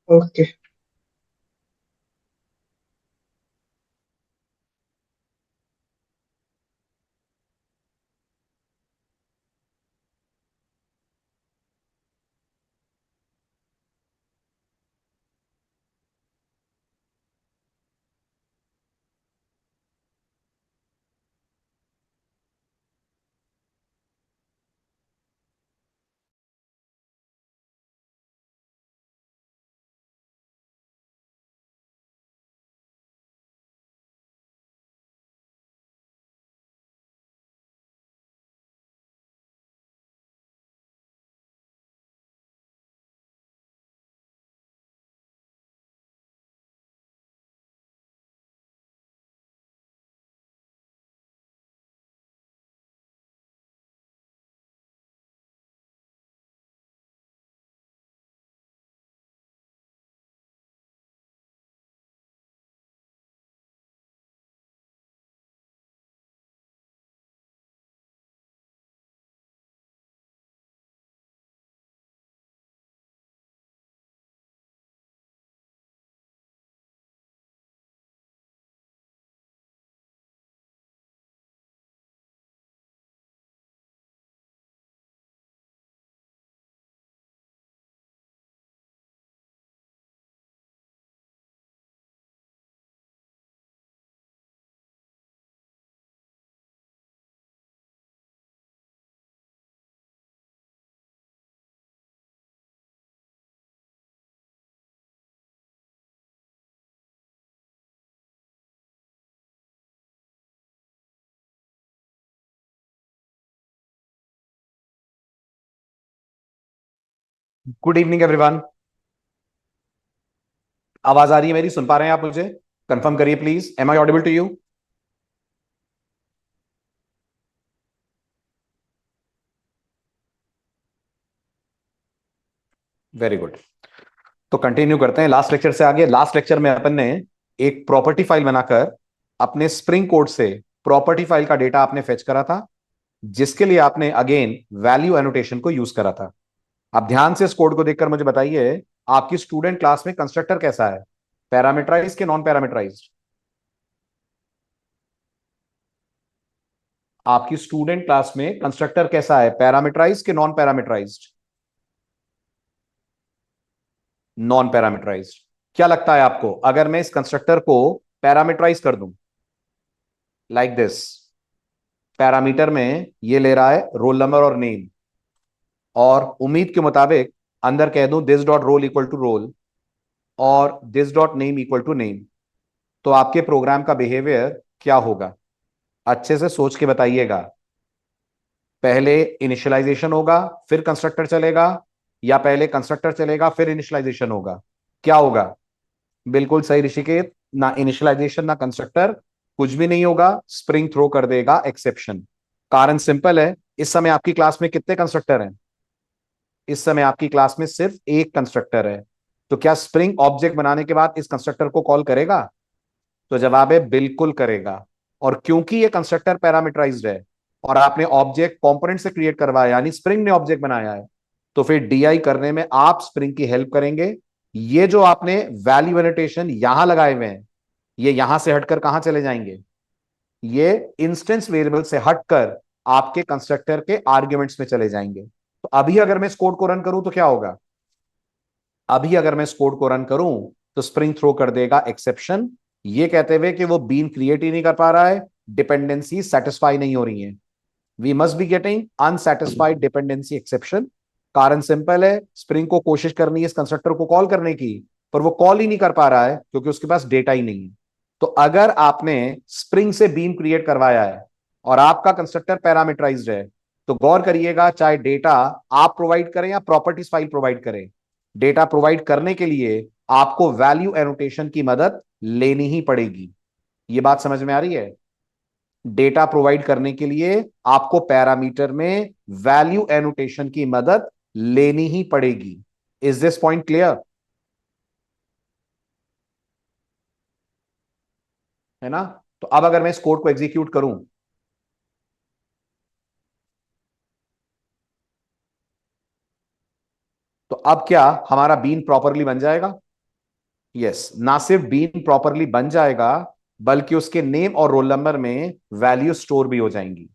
Okay. Good evening everyone. आवाज आ रही है मेरी? सुन पा रहे हैं आप मुझे? कंफर्म करिए please. Am I audible to you? Very good. तो कंटिन्यू करते हैं लास्ट लेक्चर से आगे। लास्ट लेक्चर में अपन ने एक प्रॉपर्टी फाइल बनाकर अपने स्प्रिंग कोड से प्रॉपर्टी फाइल का डेटा आपने फेच करा था, जिसके लिए आपने अगेन वैल्यू एनोटेशन को यूज करा था। अब ध्यान से इस कोड को देखकर मुझे बताइए, आपकी स्टूडेंट क्लास में कंस्ट्रक्टर कैसा है? पैरामीटराइज के नॉन पैरामीटराइज? आपकी स्टूडेंट क्लास में कंस्ट्रक्टर कैसा है? पैरामीटराइज के नॉन पैरामीटराइज्ड? Non parameterised. क्या लगता है आपको, अगर मैं इस कंस्ट्रक्टर को पैरामीटराइज कर दूं लाइक दिस, पैरामीटर में ये ले रहा है रोल नंबर और नेम, और उम्मीद के मुताबिक अंदर कह दूं this dot roll equal to roll और this dot name equal to name, तो आपके प्रोग्राम का बिहेवियर क्या होगा? अच्छे से सोच के बताइएगा। पहले इनिशियलाइजेशन होगा फिर कंस्ट्रक्टर चलेगा, या पहले कंस्ट्रक्टर चलेगा फिर इनिशियलाइजेशन होगा? क्या होगा? बिल्कुल सही ऋषिकेत, ना इनिशियलाइजेशन ना कंस्ट्रक्टर, कुछ भी नहीं होगा, स्प्रिंग थ्रो कर देगा एक्सेप्शन। कारण सिंपल है, इस समय आपकी क्लास में कितने कंस्ट्रक्टर हैं? इस समय आपकी क्लास में सिर्फ एक कंस्ट्रक्टर है। तो क्या स्प्रिंग ऑब्जेक्ट बनाने के बाद इस कंस्ट्रक्टर को कॉल करेगा? तो जवाब है बिल्कुल करेगा। और क्योंकि ये कंस्ट्रक्टर पैरामीटराइज्ड है और आपने ऑब्जेक्ट कंपोनेंट से क्रिएट करवाया, यानी स्प्रिंग ने ऑब्जेक्ट बनाया है, तो फिर डीआई करने में आप स्प्रिंग की हेल्प करेंगे। ये जो आपने वैल्यू एनोटेशन यहां लगाए हुए हैं, ये यहां से हटकर कहां चले जाएंगे? ये इंस्टेंस वेरिएबल से हटकर आपके कंस्ट्रक्टर के आर्ग्यूमेंट्स में चले जाएंगे। तो अभी अगर मैं इस कोड को रन करूं तो क्या होगा? अभी अगर मैं इस कोड को रन करूं तो स्प्रिंग थ्रो कर देगा एक्सेप्शन, ये कहते हुए कि वो बीन क्रिएट ही नहीं कर पा रहा है, डिपेंडेंसी सेटिस्फाई नहीं हो रही है। We must be getting unsatisfied dependency exception. कारण सिंपल है, स्प्रिंग को कोशिश करनी है इस कंस्ट्रक्टर को कॉल करने की, पर वो कॉल ही नहीं कर पा रहा है क्योंकि उसके पास डेटा ही नहीं है। तो अगर आपने स्प्रिंग से बीम क्रिएट करवाया है और आपका कंस्ट्रक्टर पैरामीटराइज्ड है, तो गौर करिएगा, चाहे डेटा आप प्रोवाइड करें या प्रॉपर्टीज फाइल प्रोवाइड करें, डेटा प्रोवाइड करने के लिए आपको वैल्यू एनोटेशन की मदद लेनी ही पड़ेगी। ये बात समझ में आ रही है? डेटा प्रोवाइड करने के लिए आपको पैरामीटर में वैल्यू एनोटेशन की मदद लेनी ही पड़ेगी। Is this point clear? है ना? तो अब अगर मैं इस कोड को एग्जीक्यूट करूं, तो अब क्या हमारा बीन प्रॉपरली बन जाएगा? यस, ना सिर्फ बीन प्रॉपरली बन जाएगा बल्कि उसके नेम और रोल नंबर में वैल्यू स्टोर भी हो जाएंगी।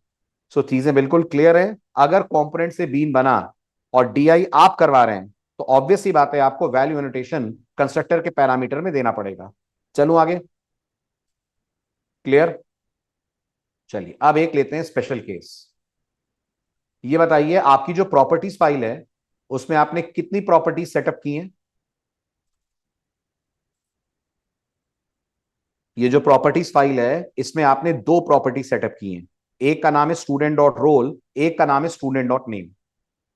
सो चीजें बिल्कुल क्लियर है। अगर कंपोनेंट से बीन बना और डीआई आप करवा रहे हैं तो ऑब्वियस सी बात है आपको वैल्यू एनोटेशन कंस्ट्रक्टर के पैरामीटर में देना पड़ेगा। चलो आगे। क्लियर। चलिए अब एक लेते हैं स्पेशल केस। ये बताइए आपकी जो प्रॉपर्टीज फाइल है उसमें आपने कितनी प्रॉपर्टीज सेटअप की हैं। ये जो प्रॉपर्टीज फाइल है इसमें आपने दो प्रॉपर्टी सेटअप की हैं। एक का नाम है स्टूडेंट डॉट रोल, एक का नाम है स्टूडेंट डॉट नेम।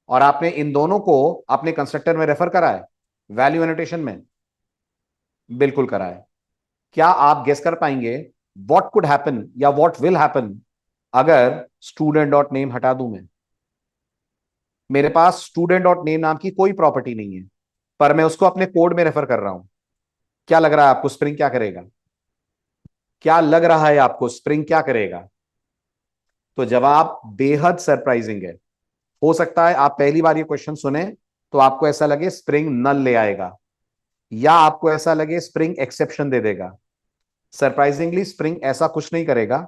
और आपने इन दोनों को अपने कंस्ट्रक्टर में रेफर करा है वैल्यू एनोटेशन में। बिल्कुल करा है। क्या आप गेस कर पाएंगे व्हाट कुड हैपन या व्हाट विल हैपन अगर स्टूडेंट डॉट नेम हटा दूं मैं। मेरे पास स्टूडेंट डॉट नेम नाम की कोई प्रॉपर्टी नहीं है पर मैं उसको अपने कोड में रेफर कर रहा हूं। क्या लग रहा है आपको स्प्रिंग क्या करेगा? क्या लग रहा है आपको स्प्रिंग क्या करेगा? तो जवाब बेहद सरप्राइजिंग है। हो सकता है आप पहली बार ये क्वेश्चन सुने तो आपको ऐसा लगे स्प्रिंग नल ले आएगा या आपको ऐसा लगे स्प्रिंग एक्सेप्शन दे देगा। सरप्राइजिंगली स्प्रिंग ऐसा कुछ नहीं करेगा।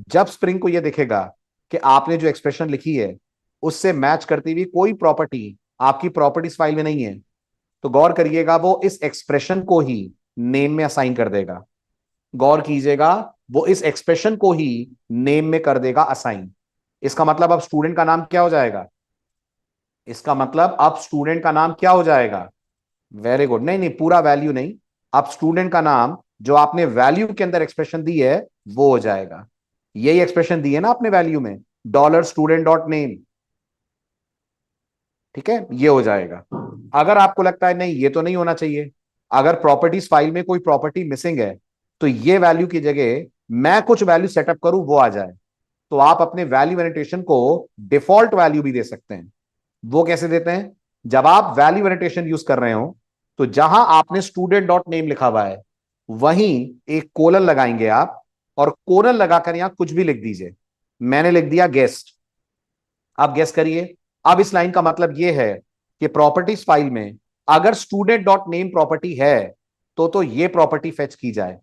जब स्प्रिंग को यह दिखेगा कि आपने जो एक्सप्रेशन लिखी है उससे मैच करती हुई कोई प्रॉपर्टी आपकी प्रॉपर्टीज फाइल में नहीं है तो गौर करिएगा वो इस एक्सप्रेशन को ही नेम में असाइन कर देगा। गौर कीजिएगा, वो इस एक्सप्रेशन को ही नेम में कर देगा असाइन। इसका मतलब अब स्टूडेंट का नाम क्या हो जाएगा? इसका मतलब अब स्टूडेंट का नाम क्या हो जाएगा? Very good. नहीं नहीं, पूरा वैल्यू नहीं। अब स्टूडेंट का नाम जो आपने वैल्यू के अंदर एक्सप्रेशन दी है वो हो जाएगा। यही एक्सप्रेशन दी है ना आपने वैल्यू में, डॉलर स्टूडेंट डॉट नेम। ठीक है, ये हो जाएगा। अगर आपको लगता है नहीं ये तो नहीं होना चाहिए, अगर प्रॉपर्टीज फाइल में कोई प्रॉपर्टी मिसिंग है तो ये वैल्यू की जगह मैं कुछ वैल्यू सेटअप करूं वो आ जाए, तो आप अपने वैल्यू एनोटेशन को डिफॉल्ट वैल्यू भी दे सकते हैं। वो कैसे देते हैं? जब आप वैल्यू एनोटेशन यूज कर रहे हो तो जहां आपने स्टूडेंट डॉट नेम लिखा हुआ है वहीं एक कोलन लगाएंगे आप, और कोलन लगाकर यहां कुछ भी लिख दीजिए। मैंने लिख दिया गेस्ट। अब गेस करिए। अब इस लाइन का मतलब यह है कि प्रॉपर्टीज फाइल में अगर स्टूडेंट डॉट नेम प्रॉपर्टी है तो ये प्रॉपर्टी फेच की जाए।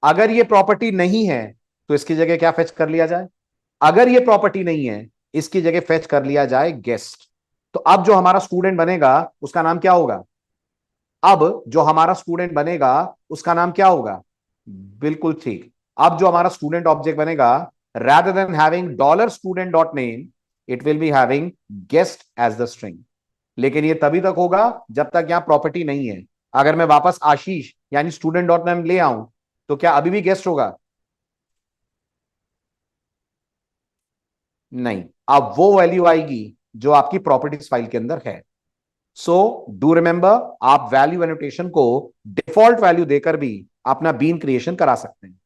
अगर ये प्रॉपर्टी नहीं है तो इसकी जगह क्या फेच कर लिया जाए? अगर ये प्रॉपर्टी नहीं है इसकी जगह फेच कर लिया जाए गेस्ट। तो अब जो हमारा स्टूडेंट बनेगा उसका नाम क्या होगा? अब जो हमारा स्टूडेंट बनेगा उसका नाम क्या होगा? बिल्कुल ठीक। अब जो हमारा स्टूडेंट ऑब्जेक्ट बनेगा, rather than having dollar student dot name it will be having guest as the string. लेकिन ये तभी तक होगा जब तक यहां प्रॉपर्टी नहीं है। अगर मैं वापस आशीष यानी स्टूडेंट डॉट नेम ले आऊं तो क्या अभी भी गेस्ट होगा? नहीं, अब वो वैल्यू आएगी जो आपकी प्रॉपर्टीज फाइल के अंदर है। सो डू रिमेंबर, आप वैल्यू एनोटेशन को डिफॉल्ट वैल्यू देकर भी अपना बीन क्रिएशन करा सकते हैं।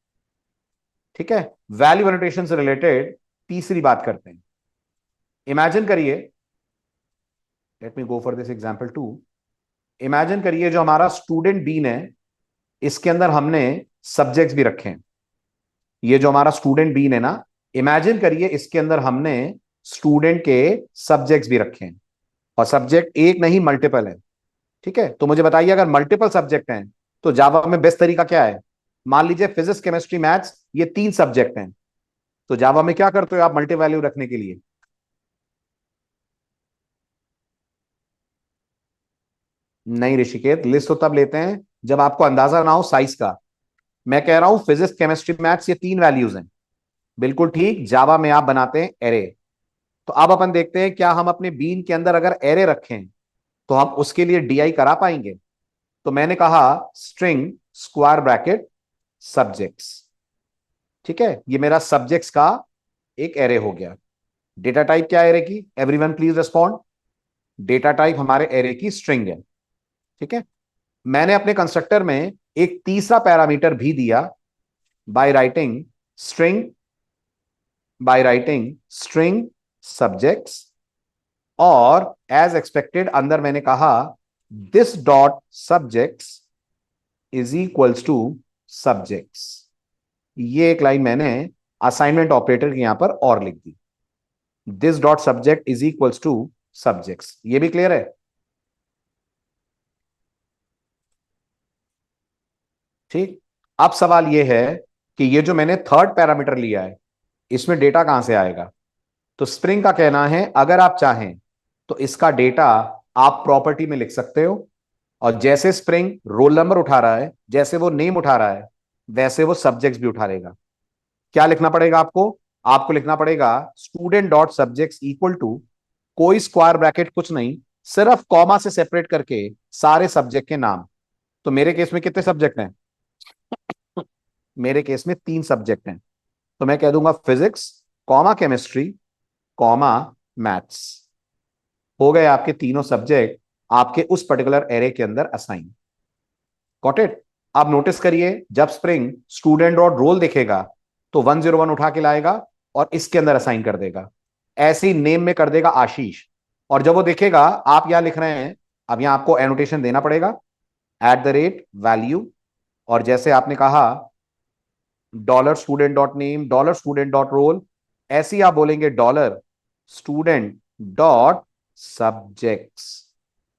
ठीक है, वैल्यू एनोटेशन से रिलेटेड तीसरी बात करते हैं। इमेजिन करिए, let me go for this example too. Imagine करिए जो हमारा स्टूडेंट बीन है इसके अंदर हमने सब्जेक्ट्स भी रखे हैं। ये जो हमारा स्टूडेंट बीन है ना, इमेजिन करिए इसके अंदर हमने स्टूडेंट के सब्जेक्ट्स भी रखे हैं, और सब्जेक्ट एक नहीं मल्टीपल है। ठीक है, तो मुझे बताइए अगर मल्टीपल सब्जेक्ट हैं तो जावा में बेस्ट तरीका क्या है? मान लीजिए फिजिक्स केमिस्ट्री मैथ्स ये तीन सब्जेक्ट हैं, तो जावा में क्या करते हो आप मल्टी वैल्यू रखने के लिए? नहीं ऋषिकेत, लिस्ट तो तब लेते हैं जब आपको अंदाजा ना हो साइज का। मैं कह रहा हूं फिजिक्स केमिस्ट्री मैथ्स ये तीन वैल्यूज हैं। बिल्कुल ठीक, जावा में आप बनाते हैं एरे। तो अब अपन देखते हैं क्या हम अपने बीन के अंदर अगर एरे रखें तो हम उसके लिए डीआई करा पाएंगे। तो मैंने कहा स्ट्रिंग स्क्वायर ब्रैकेट सब्जेक्ट्स। ठीक है, ये मेरा सब्जेक्ट्स का एक एरे हो गया। डेटा टाइप क्या है एरे की? Everyone please respond. Data type हमारे एरे की स्ट्रिंग है। ठीक है, मैंने अपने कंस्ट्रक्टर में एक तीसरा पैरामीटर भी दिया by writing string string subjects, और एज एक्सपेक्टेड अंदर मैंने कहा this dot subjects is equals to subjects. ये एक लाइन मैंने असाइनमेंट ऑपरेटर के यहां पर और लिख दी, this dot subject is equals to subjects. ये भी क्लियर है? ठीक। अब सवाल ये है कि ये जो मैंने थर्ड पैरामीटर लिया है, इसमें डेटा कहां से आएगा? तो स्प्रिंग का कहना है अगर आप चाहें तो इसका डेटा आप प्रॉपर्टी में लिख सकते हो, और जैसे स्प्रिंग रोल नंबर उठा रहा है, जैसे वो नेम उठा रहा है, वैसे वो सब्जेक्ट्स भी उठा लेगा। क्या लिखना पड़ेगा आपको? आपको लिखना पड़ेगा student dot subjects equal to, कोई स्क्वायर ब्रैकेट कुछ नहीं, सिर्फ कॉमा से सेपरेट करके सारे सब्जेक्ट के नाम। तो मेरे केस में कितने सब्जेक्ट हैं? मेरे केस में 3 सब्जेक्ट हैं। तो मैं कह दूंगा physics, comma chemistry, comma maths. हो गए आपके तीनों सब्जेक्ट आपके उस पर्टिकुलर एरे के अंदर असाइन। Got it? आप नोटिस करिए, जब स्प्रिंग स्टूडेंट डॉट रोल देखेगा तो 101 उठा के लाएगा और इसके अंदर असाइन कर देगा। ऐसे ही नेम में कर देगा आशीष। और जब वो देखेगा आप यहां लिख रहे हैं, अब यहां आपको एनोटेशन देना पड़ेगा, @वैल्यू, और जैसे आपने कहा $student.name, $student.roll, ऐसे ही आप बोलेंगे $student.subjects।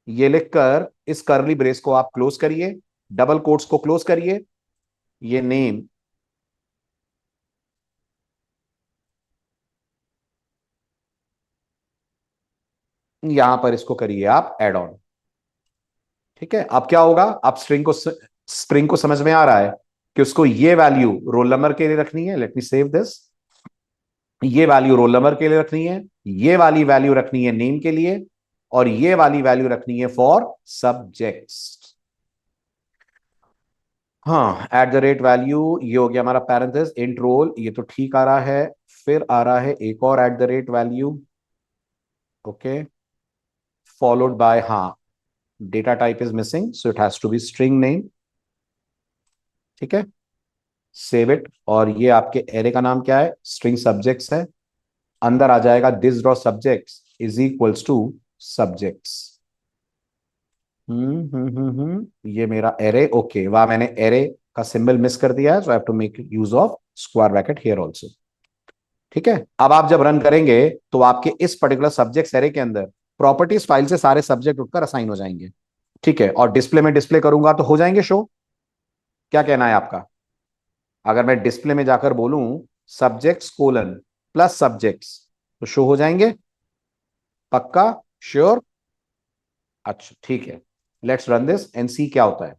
ये लिखकर इस करली ब्रेस को आप क्लोज करिए, डबल कोट्स को क्लोज करिए, ये नेम, यहां पर इसको करिए आप एड ऑन। ठीक है, अब क्या होगा? अब स्प्रिंग को समझ में आ रहा है कि उसको ये वैल्यू रोल नंबर के लिए रखनी है। Let me save this. ये वैल्यू रोल नंबर के लिए रखनी है, ये वाली वैल्यू रखनी है नेम के लिए, और ये वाली वैल्यू रखनी है फॉर सब्जेक्ट्स। हाँ, @वैल्यू, ये हो गया हमारा पैरेंथेसिस, इंट रोल, ये तो ठीक आ रहा है। फिर आ रहा है एक और @वैल्यू, ओके, फॉलोड बाय, हाँ, data type is missing so it has to be string name. ठीक है, सेव इट। और ये आपके एरे का नाम क्या है? स्ट्रिंग सब्जेक्ट्स है। अंदर आ जाएगा this draw subjects is equals to subjects. ये मेरा एरे, ओके, वहां मैंने एरे का सिंबल मिस कर दिया है, so I have to make use of square bracket here also. ठीक है, अब आप जब रन करेंगे तो आपके इस पर्टिकुलर सब्जेक्ट्स एरे के अंदर प्रॉपर्टीज फाइल से सारे सब्जेक्ट उठकर असाइन हो जाएंगे। ठीक है, और डिस्प्ले में डिस्प्ले करूंगा तो हो जाएंगे शो। क्या कहना है आपका? अगर मैं डिस्प्ले में जाकर बोलूं सब्जेक्ट्स कोलन प्लस सब्जेक्ट्स, तो शो हो जाएंगे? पक्का? श्योर? अच्छा ठीक है, लेट्स रन दिस एंड सी क्या होता है।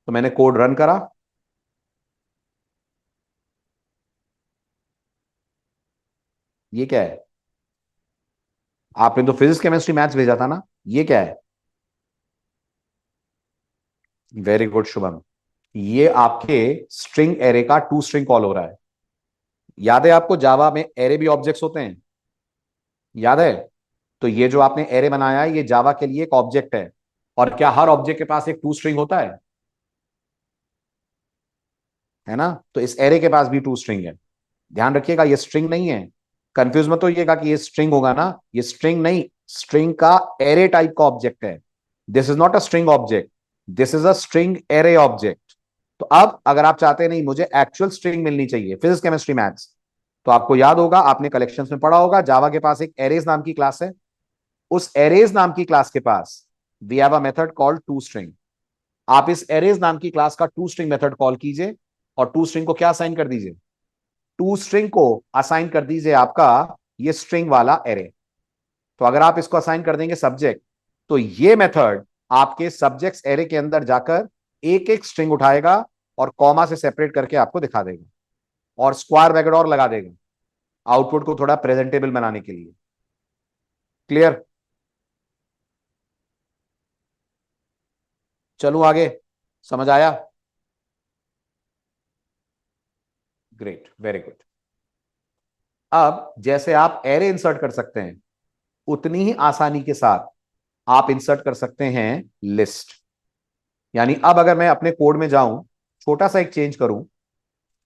तो मैंने कोड रन करा, ये क्या है? आपने तो फिजिक्स केमिस्ट्री मैथ्स भेजा था ना, ये क्या है? वेरी गुड शुभम, ये आपके स्ट्रिंग एरे का टू स्ट्रिंग कॉल हो रहा है। याद है आपको जावा में एरे भी ऑब्जेक्ट्स होते हैं? याद है? तो ये जो आपने एरे बनाया है ये जावा के लिए एक ऑब्जेक्ट है। और क्या हर ऑब्जेक्ट के पास एक टू स्ट्रिंग होता है ना? तो इस एरे के पास भी टू स्ट्रिंग है। ध्यान रखिएगा ये स्ट्रिंग नहीं है। कंफ्यूज मत होइएगा कि ये स्ट्रिंग होगा ना, ये स्ट्रिंग नहीं, स्ट्रिंग का एरे टाइप का ऑब्जेक्ट है। This is not a string object, this is a string array object. तो अब अगर आप चाहते नहीं मुझे एक्चुअल स्ट्रिंग मिलनी चाहिए, फिजिक्स केमिस्ट्री मैथ्स, तो आपको याद होगा, आपने कलेक्शंस में पढ़ा होगा, जावा के पास एक एरेज नाम की क्लास है। उस एरेज नाम की क्लास के पास we have a method called to string. आप इस एरेज नाम की क्लास का टू स्ट्रिंग मेथड कॉल कीजिए, और टू स्ट्रिंग को क्या असाइन कर दीजिए? टू स्ट्रिंग को असाइन कर दीजिए आपका ये स्ट्रिंग वाला एरे। तो अगर आप इसको असाइन कर देंगे सब्जेक्ट, तो ये मेथड आपके सब्जेक्ट्स एरे के अंदर जाकर एक एक स्ट्रिंग उठाएगा और कॉमा से सेपरेट करके आपको दिखा देगा, और स्क्वायर ब्रैकेट और लगा देगा आउटपुट को थोड़ा प्रेजेंटेबल बनाने के लिए। क्लियर? चलूं आगे? समझ आया? Great, very good. अब जैसे आप एरे इंसर्ट कर सकते हैं, उतनी ही आसानी के साथ आप इंसर्ट कर सकते हैं लिस्ट। यानी अब अगर मैं अपने कोड में जाऊं, छोटा सा एक चेंज करूं,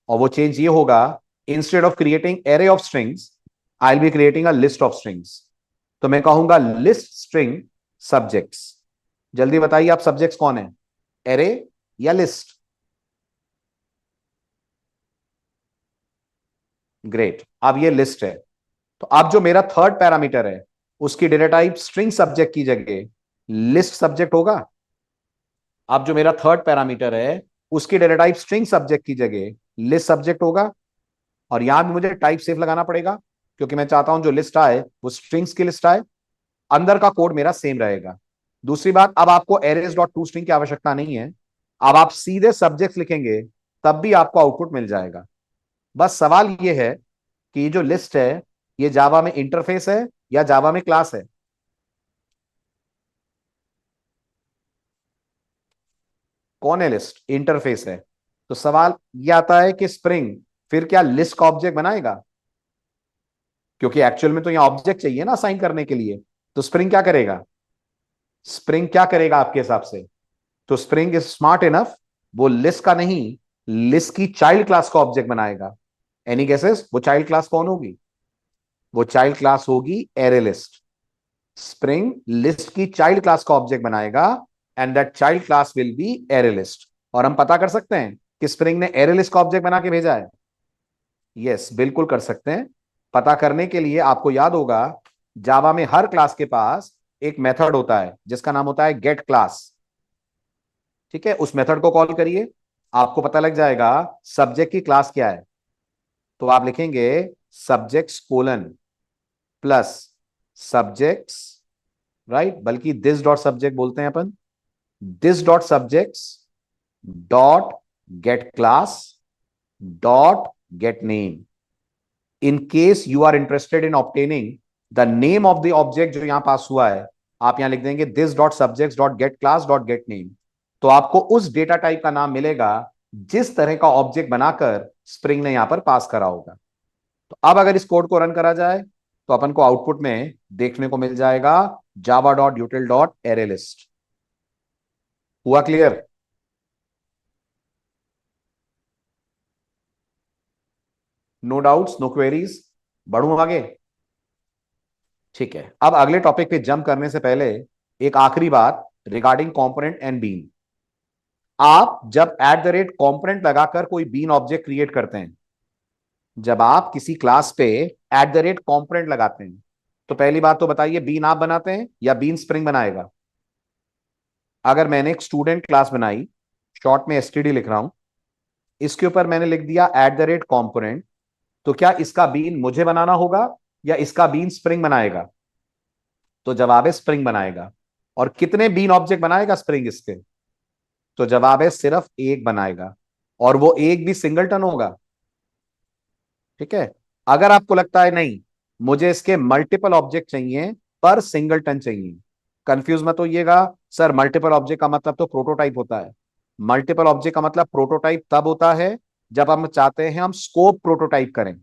और वो चेंज ये होगा, instead of creating array of strings I will be creating a list of strings. तो मैं कहूंगा लिस्ट स्ट्रिंग सब्जेक्ट्स। जल्दी बताइए आप, सब्जेक्ट्स कौन है, एरे या लिस्ट? ग्रेट, अब ये लिस्ट है। तो अब जो मेरा थर्ड पैरामीटर है उसकी डेटा टाइप स्ट्रिंग सब्जेक्ट की जगह लिस्ट सब्जेक्ट होगा। अब जो मेरा थर्ड पैरामीटर है उसकी डेटा टाइप स्ट्रिंग सब्जेक्ट की जगह लिस्ट सब्जेक्ट होगा, और यहां भी मुझे टाइप सेफ लगाना पड़ेगा क्योंकि मैं चाहता हूं जो लिस्ट आए वो स्ट्रिंग्स की लिस्ट आए, अंदर का कोड मेरा सेम रहेगा। दूसरी बात, अब आपको एरेज डॉट टू स्ट्रिंग की आवश्यकता नहीं है, अब आप सीधे सब्जेक्ट लिखेंगे तब भी आपको आउटपुट मिल जाएगा। बस सवाल यह है कि ये जो लिस्ट है ये जावा में इंटरफेस है या जावा में क्लास है? कौन है लिस्ट? इंटरफेस है। तो सवाल ये आता है कि स्प्रिंग फिर क्या लिस्ट का ऑब्जेक्ट बनाएगा? क्योंकि एक्चुअल में तो यहां ऑब्जेक्ट चाहिए ना असाइन करने के लिए। तो स्प्रिंग क्या करेगा? स्प्रिंग क्या करेगा आपके हिसाब से? तो स्प्रिंग इज स्मार्ट इनफ, वो लिस्ट का नहीं, लिस्ट की चाइल्ड क्लास का ऑब्जेक्ट बनाएगा। एनी गेसेस वो चाइल्ड क्लास कौन होगी? वो चाइल्ड क्लास होगी एरे लिस्ट। स्प्रिंग लिस्ट की चाइल्ड क्लास का ऑब्जेक्ट बनाएगा and that child class will be array list. और हम पता कर सकते हैं कि स्प्रिंग ने एरे लिस्ट का ऑब्जेक्ट बना के भेजा है। यस, बिल्कुल कर सकते हैं। पता करने के लिए आपको याद होगा जावा में हर क्लास के पास एक मेथड होता है जिसका नाम होता है गेट क्लास। ठीक है, उस मेथड को कॉल करिए, आपको पता लग जाएगा सब्जेक्ट की क्लास क्या है। तो आप लिखेंगे subjects colon plus subjects, right, बल्कि दिस डॉट सब्जेक्ट बोलते हैं अपन, this dot subjects dot get class dot get name. In case you are interested in obtaining the name of the object जो यहां पास हुआ है, आप यहां लिख देंगे this dot subject dot get class dot get name. तो आपको उस डेटा टाइप का नाम मिलेगा जिस तरह का ऑब्जेक्ट बनाकर स्प्रिंग ने यहां पर पास करा होगा। तो अब अगर इस कोड को रन करा जाए तो अपन को आउटपुट में देखने को मिल जाएगा Java dot util dot array list. हुआ clear? No doubts, no queries? बढ़ूं आगे? ठीक है, अब अगले टॉपिक पे जंप करने से पहले एक आखिरी बात रिगार्डिंग कंपोनेंट एंड बीन। आप जब एट द रेट कॉम्पोनेंट लगाकर कोई बीन ऑब्जेक्ट क्रिएट करते हैं, जब आप किसी क्लास पे एट द रेट कॉम्पोनेंट लगाते हैं, तो पहली बात तो बताइए बीन आप बनाते हैं या बीन स्प्रिंग बनाएगा? अगर मैंने एक स्टूडेंट क्लास बनाई, शॉर्ट में एसटीडी लिख रहा हूं, इसके ऊपर मैंने लिख दिया एट द रेट कॉम्पोनेंट, तो क्या इसका बीन मुझे बनाना होगा या इसका बीन स्प्रिंग बनाएगा? तो जवाब है स्प्रिंग बनाएगा। और कितने बीन ऑब्जेक्ट बनाएगा स्प्रिंग इसके? तो जवाब है सिर्फ एक बनाएगा, और वो एक भी सिंगलटन होगा। ठीक है, अगर आपको लगता है नहीं मुझे इसके मल्टीपल ऑब्जेक्ट चाहिए पर सिंगलटन चाहिए, कंफ्यूज मत होइएगा। सर मल्टीपल ऑब्जेक्ट का मतलब तो प्रोटोटाइप होता है। मल्टीपल ऑब्जेक्ट का मतलब प्रोटोटाइप तब होता है जब हम चाहते हैं हम स्कोप प्रोटोटाइप करें।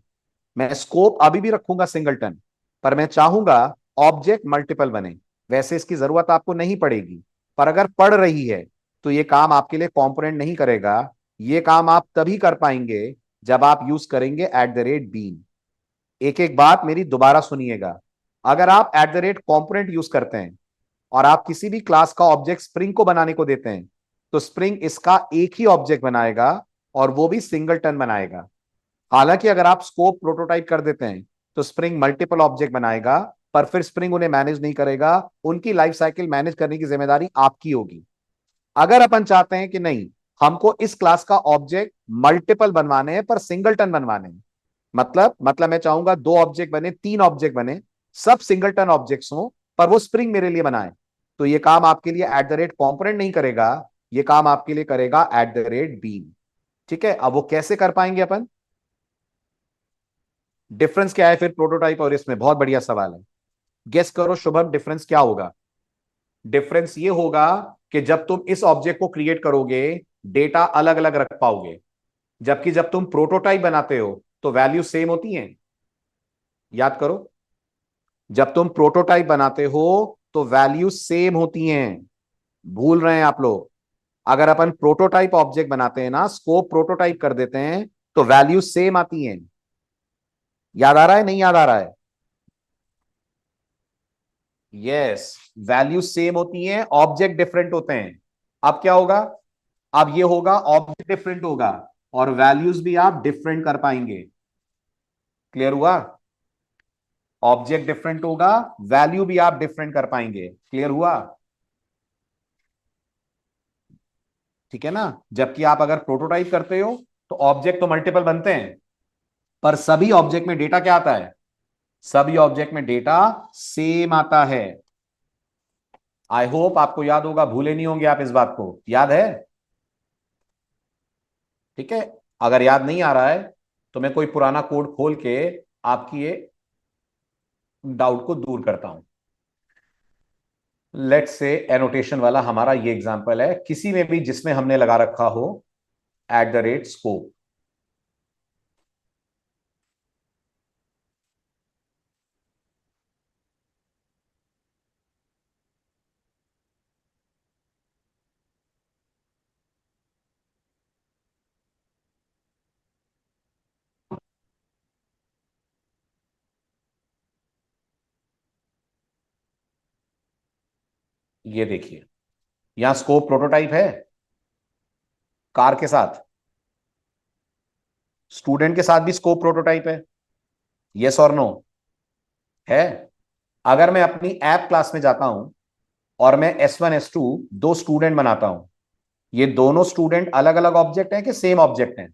मैं स्कोप अभी भी रखूंगा सिंगलटन, पर मैं चाहूंगा ऑब्जेक्ट मल्टीपल बने। वैसे इसकी जरूरत आपको नहीं पड़ेगी, पर अगर पड़ रही है तो ये काम आपके लिए कंपोनेंट नहीं करेगा। ये काम आप तभी कर पाएंगे जब आप यूज करेंगे एट द रेट बीन। एक एक बात मेरी दोबारा सुनिएगा। अगर आप eight the rate component use करते हैं और आप किसी भी क्लास का ऑब्जेक्ट स्प्रिंग को बनाने को देते हैं, तो स्प्रिंग इसका एक ही ऑब्जेक्ट बनाएगा और वो भी सिंगलटन बनाएगा। हालांकि अगर आप स्कोप प्रोटोटाइप कर देते हैं तो स्प्रिंग मल्टीपल ऑब्जेक्ट बनाएगा, पर फिर स्प्रिंग उन्हें मैनेज नहीं करेगा, उनकी लाइफ साइकिल मैनेज करने की जिम्मेदारी आपकी होगी। अगर अपन चाहते हैं कि नहीं हमको इस क्लास का ऑब्जेक्ट मल्टीपल बनवाने हैं पर सिंगलटन बनवाने हैं, मतलब मैं चाहूंगा दो ऑब्जेक्ट बने, तीन ऑब्जेक्ट बने, सब सिंगलटन ऑब्जेक्ट्स हो, पर वो स्प्रिंग मेरे लिए बनाए, तो ये काम आपके लिए एट द रेट कॉम्पोनेंट नहीं करेगा, ये काम आपके लिए करेगा एट द रेट बीन। ठीक है, अब वो कैसे कर पाएंगे अपन? डिफरेंस क्या है फिर प्रोटोटाइप और इसमें? बहुत बढ़िया सवाल है। गेस करो शुभम, डिफरेंस क्या होगा? डिफरेंस ये होगा कि जब तुम इस ऑब्जेक्ट को क्रिएट करोगे डेटा अलग अलग रख पाओगे, जबकि जब तुम प्रोटोटाइप बनाते हो तो वैल्यू सेम होती हैं। याद करो, जब तुम प्रोटोटाइप बनाते हो तो वैल्यू सेम होती हैं। भूल रहे हैं आप लोग? अगर अपन प्रोटोटाइप ऑब्जेक्ट बनाते हैं ना, स्कोप प्रोटोटाइप कर देते हैं, तो वैल्यू सेम आती हैं। याद आ रहा है, नहीं याद आ रहा है? यस, वैल्यू सेम होती हैं, ऑब्जेक्ट डिफरेंट होते हैं। अब क्या होगा? अब ये होगा ऑब्जेक्ट डिफरेंट होगा और वैल्यूज भी आप डिफरेंट कर पाएंगे। क्लियर हुआ? ऑब्जेक्ट डिफरेंट होगा, वैल्यू भी आप डिफरेंट कर पाएंगे। क्लियर हुआ? ठीक है ना। जबकि आप अगर प्रोटोटाइप करते हो तो ऑब्जेक्ट तो मल्टीपल बनते हैं, पर सभी ऑब्जेक्ट में डेटा क्या आता है? सभी ऑब्जेक्ट में डेटा सेम आता है। आई होप आपको याद होगा, भूले नहीं होंगे आप इस बात को, याद है? ठीक है। अगर याद नहीं आ रहा है तो मैं कोई पुराना कोड खोल के आपकी ये डाउट को दूर करता हूं। लेट्स से एनोटेशन वाला हमारा ये एग्जांपल है, किसी में भी जिसमें हमने लगा रखा हो @स्कोप। ये देखिए, यहां स्कोप प्रोटोटाइप है कार के साथ, स्टूडेंट के साथ भी स्कोप प्रोटोटाइप है। यस और नो? है। अगर मैं अपनी ऐप क्लास में जाता हूं और मैं S1 S2 दो स्टूडेंट बनाता हूं, ये दोनों स्टूडेंट अलग अलग ऑब्जेक्ट हैं कि सेम ऑब्जेक्ट हैं?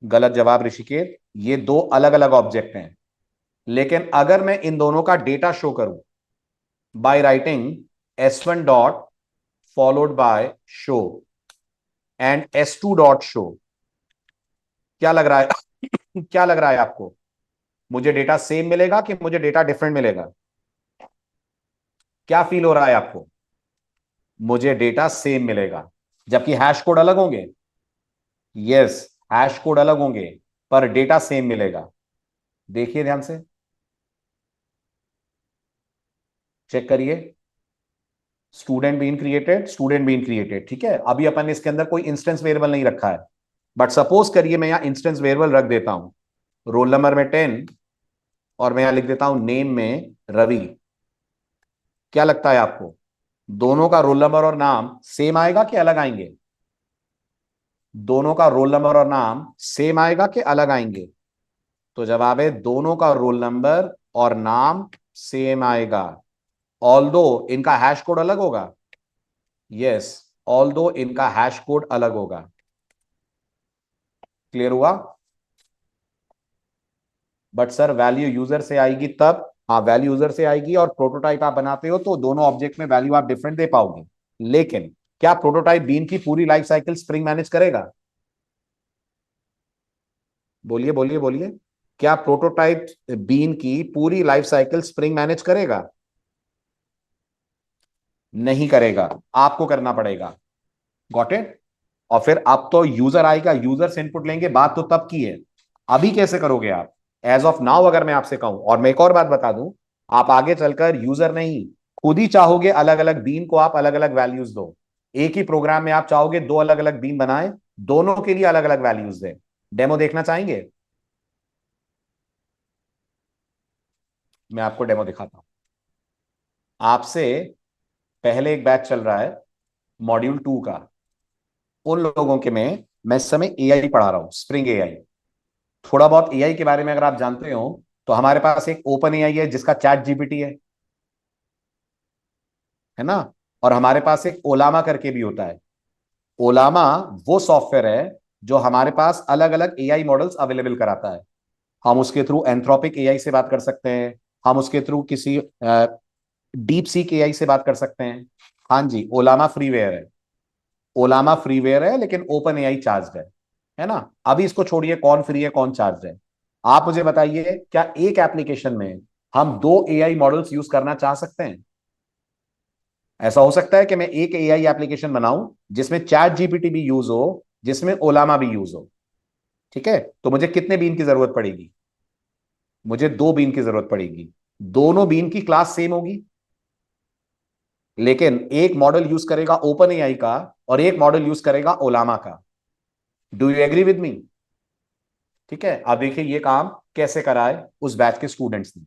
गलत जवाब ऋषिकेत, ये दो अलग अलग ऑब्जेक्ट हैं। लेकिन अगर मैं इन दोनों का डेटा शो करूं by writing S1 dot followed by show and S2 dot show, क्या लग रहा है? क्या लग रहा है आपको? मुझे डेटा सेम मिलेगा कि मुझे डेटा डिफरेंट मिलेगा? क्या फील हो रहा है आपको? मुझे डेटा सेम मिलेगा, जबकि हैश कोड अलग होंगे। यस, हैश कोड अलग होंगे, पर डेटा सेम मिलेगा। देखिए ध्यान से, चेक करिए। स्टूडेंट बीन क्रिएटेड, ठीक है। अभी अपन ने इसके अंदर कोई इंस्टेंस वेरिएबल नहीं रखा है, बट सपोज करिए मैं यहां इंस्टेंस वेरिएबल रख देता हूं, रोल नंबर में 10, और मैं यहां लिख देता हूं नेम में रवि। क्या लगता है आपको, दोनों का रोल नंबर और नाम सेम आएगा कि अलग आएंगे? दोनों का रोल नंबर और नाम सेम आएगा कि अलग आएंगे? तो जवाब है दोनों का रोल नंबर और नाम सेम आएगा, ऑल्दो इनका हैश कोड अलग होगा। यस, ऑल्दो इनका हैश कोड अलग होगा। क्लियर हुआ? बट सर वैल्यू यूजर से आएगी तब। हाँ, वैल्यू यूजर से आएगी, और प्रोटोटाइप आप बनाते हो तो दोनों ऑब्जेक्ट में वैल्यू आप डिफरेंट दे पाओगे। लेकिन क्या प्रोटोटाइप बीन की पूरी लाइफ साइकिल स्प्रिंग मैनेज करेगा? बोलिए बोलिए बोलिए। क्या प्रोटोटाइप बीन की पूरी लाइफ साइकिल स्प्रिंग मैनेज करेगा? नहीं करेगा, आपको करना पड़ेगा। Got it? और फिर अब तो यूजर आएगा, यूजर से इनपुट लेंगे, बात तो तब की है। अभी कैसे करोगे आप? एज ऑफ नाउ अगर मैं आपसे कहूं, और मैं एक और बात बता दूं, आप आगे चलकर यूजर नहीं, खुद ही चाहोगे अलग अलग बीन को आप अलग अलग वैल्यूज दो। एक ही प्रोग्राम में आप चाहोगे दो अलग अलग बीन बनाए, दोनों के लिए अलग अलग वैल्यूज दे। डेमो देखना चाहेंगे? मैं आपको डेमो दिखाता हूं। आपसे पहले एक बैच चल रहा है मॉड्यूल 2 का, उन लोगों के में मैं इस समय एआई पढ़ा रहा हूं, स्प्रिंग एआई। थोड़ा बहुत एआई के बारे में अगर आप जानते हो, तो हमारे पास एक ओपन एआई है जिसका चैट जीपीटी है ना। और हमारे पास एक ओलामा करके भी होता है। ओलामा वो सॉफ्टवेयर है जो हमारे पास अलग अलग एआई मॉडल्स अवेलेबल कराता है। हम उसके थ्रू एंथ्रोपिक एआई से बात कर सकते हैं, हम उसके थ्रू किसी डीप सीक एआई से बात कर सकते हैं। हाँ जी, ओलामा फ्रीवेयर है। ओलामा फ्रीवेयर है, लेकिन ओपन एआई चार्ज है ना। अभी इसको छोड़िए कौन फ्री है कौन चार्ज है। आप मुझे बताइए, क्या एक एप्लीकेशन में हम दो एआई मॉडल्स यूज करना चाह सकते हैं? ऐसा हो सकता है कि मैं एक एआई एप्लीकेशन बनाऊं जिसमें चैट जीपीटी भी यूज हो, जिसमें ओलामा भी यूज हो। ठीक है, तो मुझे कितने बीन की जरूरत पड़ेगी? मुझे दो बीन की जरूरत पड़ेगी। दोनों बीन की क्लास सेम होगी, लेकिन एक मॉडल यूज करेगा ओपन एआई का और एक मॉडल यूज करेगा ओलामा का। Do you agree with me? ठीक है, अब देखिए ये काम कैसे कराए उस बैच के स्टूडेंट्स ने।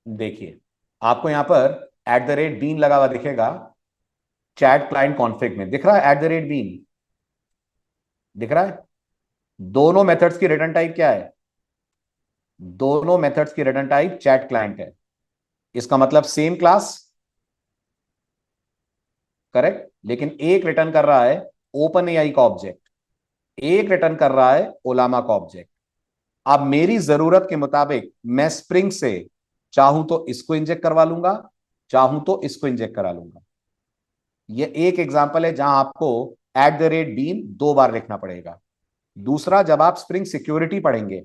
देखिए, आपको यहां पर @बीन लगा हुआ दिखेगा। चैट क्लाइंट कॉन्फ़िग में दिख रहा है @बीन, दिख रहा है। दोनों मेथड्स की रिटर्न टाइप क्या है? दोनों मेथड्स की रिटर्न टाइप चैट क्लाइंट है। इसका मतलब सेम क्लास, करेक्ट। लेकिन एक रिटर्न कर रहा है ओपन एआई का ऑब्जेक्ट, एक रिटर्न कर रहा है ओलामा का ऑब्जेक्ट। अब मेरी जरूरत के मुताबिक मैं स्प्रिंग से चाहूं तो इसको इंजेक्ट करवा लूंगा, चाहूं तो इसको इंजेक्ट करा लूंगा। ये एक एग्जांपल है जहां आपको @बीन 2 बार लिखना पड़ेगा। दूसरा, जब आप स्प्रिंग सिक्योरिटी पढ़ेंगे,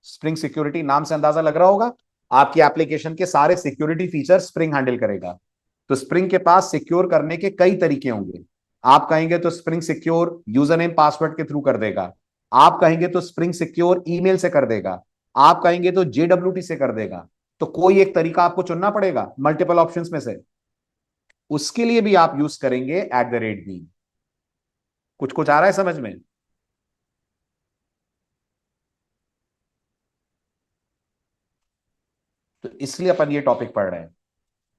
स्प्रिंग सिक्योरिटी नाम से अंदाजा लग रहा होगा, आपकी एप्लीकेशन के सारे सिक्योरिटी फीचर स्प्रिंग हैंडल करेगा। तो स्प्रिंग के पास सिक्योर करने के कई तरीके होंगे। आप कहेंगे तो spring secure user name password के थ्रू कर देगा, आप कहेंगे तो स्प्रिंग सिक्योर ईमेल से कर देगा, आप कहेंगे तो JWT से कर देगा। तो कोई एक तरीका आपको चुनना पड़ेगा मल्टीपल ऑप्शंस में से। उसके लिए भी आप यूज करेंगे @bin। कुछ कुछ आ रहा है समझ में? तो इसलिए अपन ये टॉपिक पढ़ रहे हैं,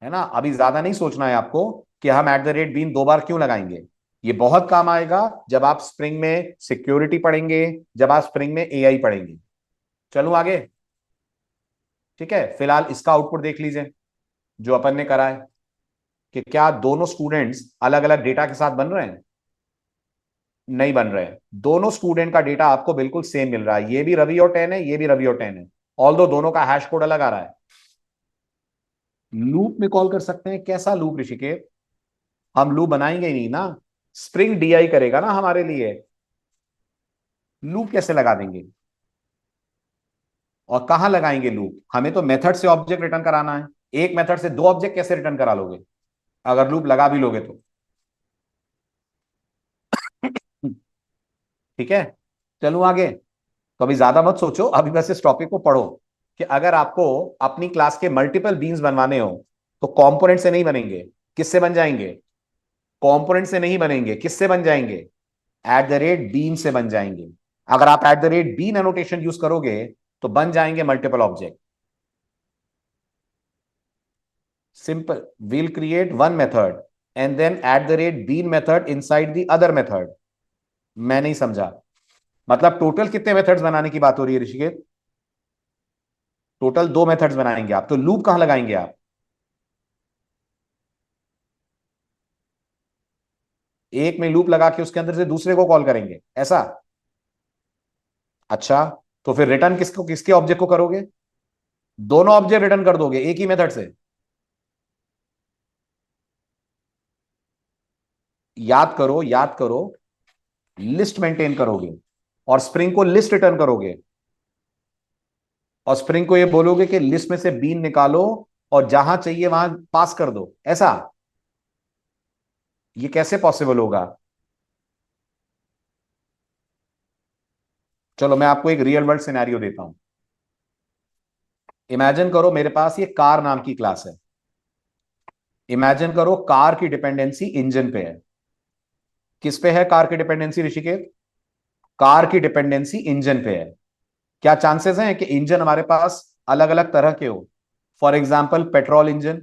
है ना। अभी ज्यादा नहीं सोचना है आपको कि हम @bin 2 बार क्यों लगाएंगे। ये बहुत काम आएगा जब आप स्प्रिंग में सिक्योरिटी पढ़ेंगे, जब आप स्प्रिंग में एआई पढ़ेंगे। चलूं आगे? ठीक है, फिलहाल इसका आउटपुट देख लीजिए जो अपन ने करा है, कि क्या दोनों स्टूडेंट्स अलग अलग डेटा के साथ बन रहे हैं? नहीं बन रहे हैं। दोनों स्टूडेंट का डेटा आपको बिल्कुल सेम मिल रहा है, ये भी रवि और 10 है, ये भी रवि और 10 है। ऑल दो दोनों का हैश कोड अलग आ रहा है। लूप में कॉल कर सकते हैं। कैसा लूप ऋषिकेश? हम लूप बनाएंगे ही नहीं ना, स्प्रिंग डीआई करेगा ना हमारे लिए। लूप कैसे लगा देंगे? और कहां लगाएंगे लूप? हमें तो मेथड से ऑब्जेक्ट रिटर्न कराना है। एक मेथड से 2 ऑब्जेक्ट कैसे रिटर्न करा लोगे अगर लूप लगा भी लोगे तो? ठीक है, चलूं आगे। तो अभी ज्यादा मत सोचो, अभी बस इस टॉपिक को पढ़ो कि अगर आपको अपनी क्लास के मल्टीपल बीन्स बनवाने हो तो कंपोनेंट से नहीं बनेंगे। किससे बन जाएंगे? कंपोनेंट से नहीं बनेंगे, किससे बन जाएंगे? @बीन से बन जाएंगे। अगर आप @बीन एनोटेशन यूज करोगे तो बन जाएंगे multiple object. Simple, we'll create one method and then @bean method inside the other method। मैं नहीं समझा। मतलब टोटल कितने मेथड्स बनाने की बात हो रही है ऋषिकेश? टोटल 2 मेथड्स बनाएंगे आप, तो लूप कहां लगाएंगे आप? एक में लूप लगा के उसके अंदर से दूसरे को कॉल करेंगे, ऐसा? अच्छा, तो फिर रिटर्न किसको, किसके ऑब्जेक्ट को करोगे? दोनों ऑब्जेक्ट रिटर्न कर दोगे एक ही मेथड से? याद करो, याद करो। लिस्ट मेंटेन करोगे और स्प्रिंग को लिस्ट रिटर्न करोगे, और स्प्रिंग को ये बोलोगे कि लिस्ट में से बीन निकालो और जहां चाहिए वहां पास कर दो, ऐसा? ये कैसे पॉसिबल होगा? चलो मैं आपको एक रियल वर्ल्ड सिनेरियो देता हूं। इमेजिन करो मेरे पास ये कार नाम की क्लास है। इमेजिन करो कार की डिपेंडेंसी इंजन पे है। किस पे है कार की डिपेंडेंसी ऋषिकेश? कार की डिपेंडेंसी इंजन पे है। क्या चांसेस हैं कि इंजन हमारे पास अलग अलग तरह के हो? For example petrol engine,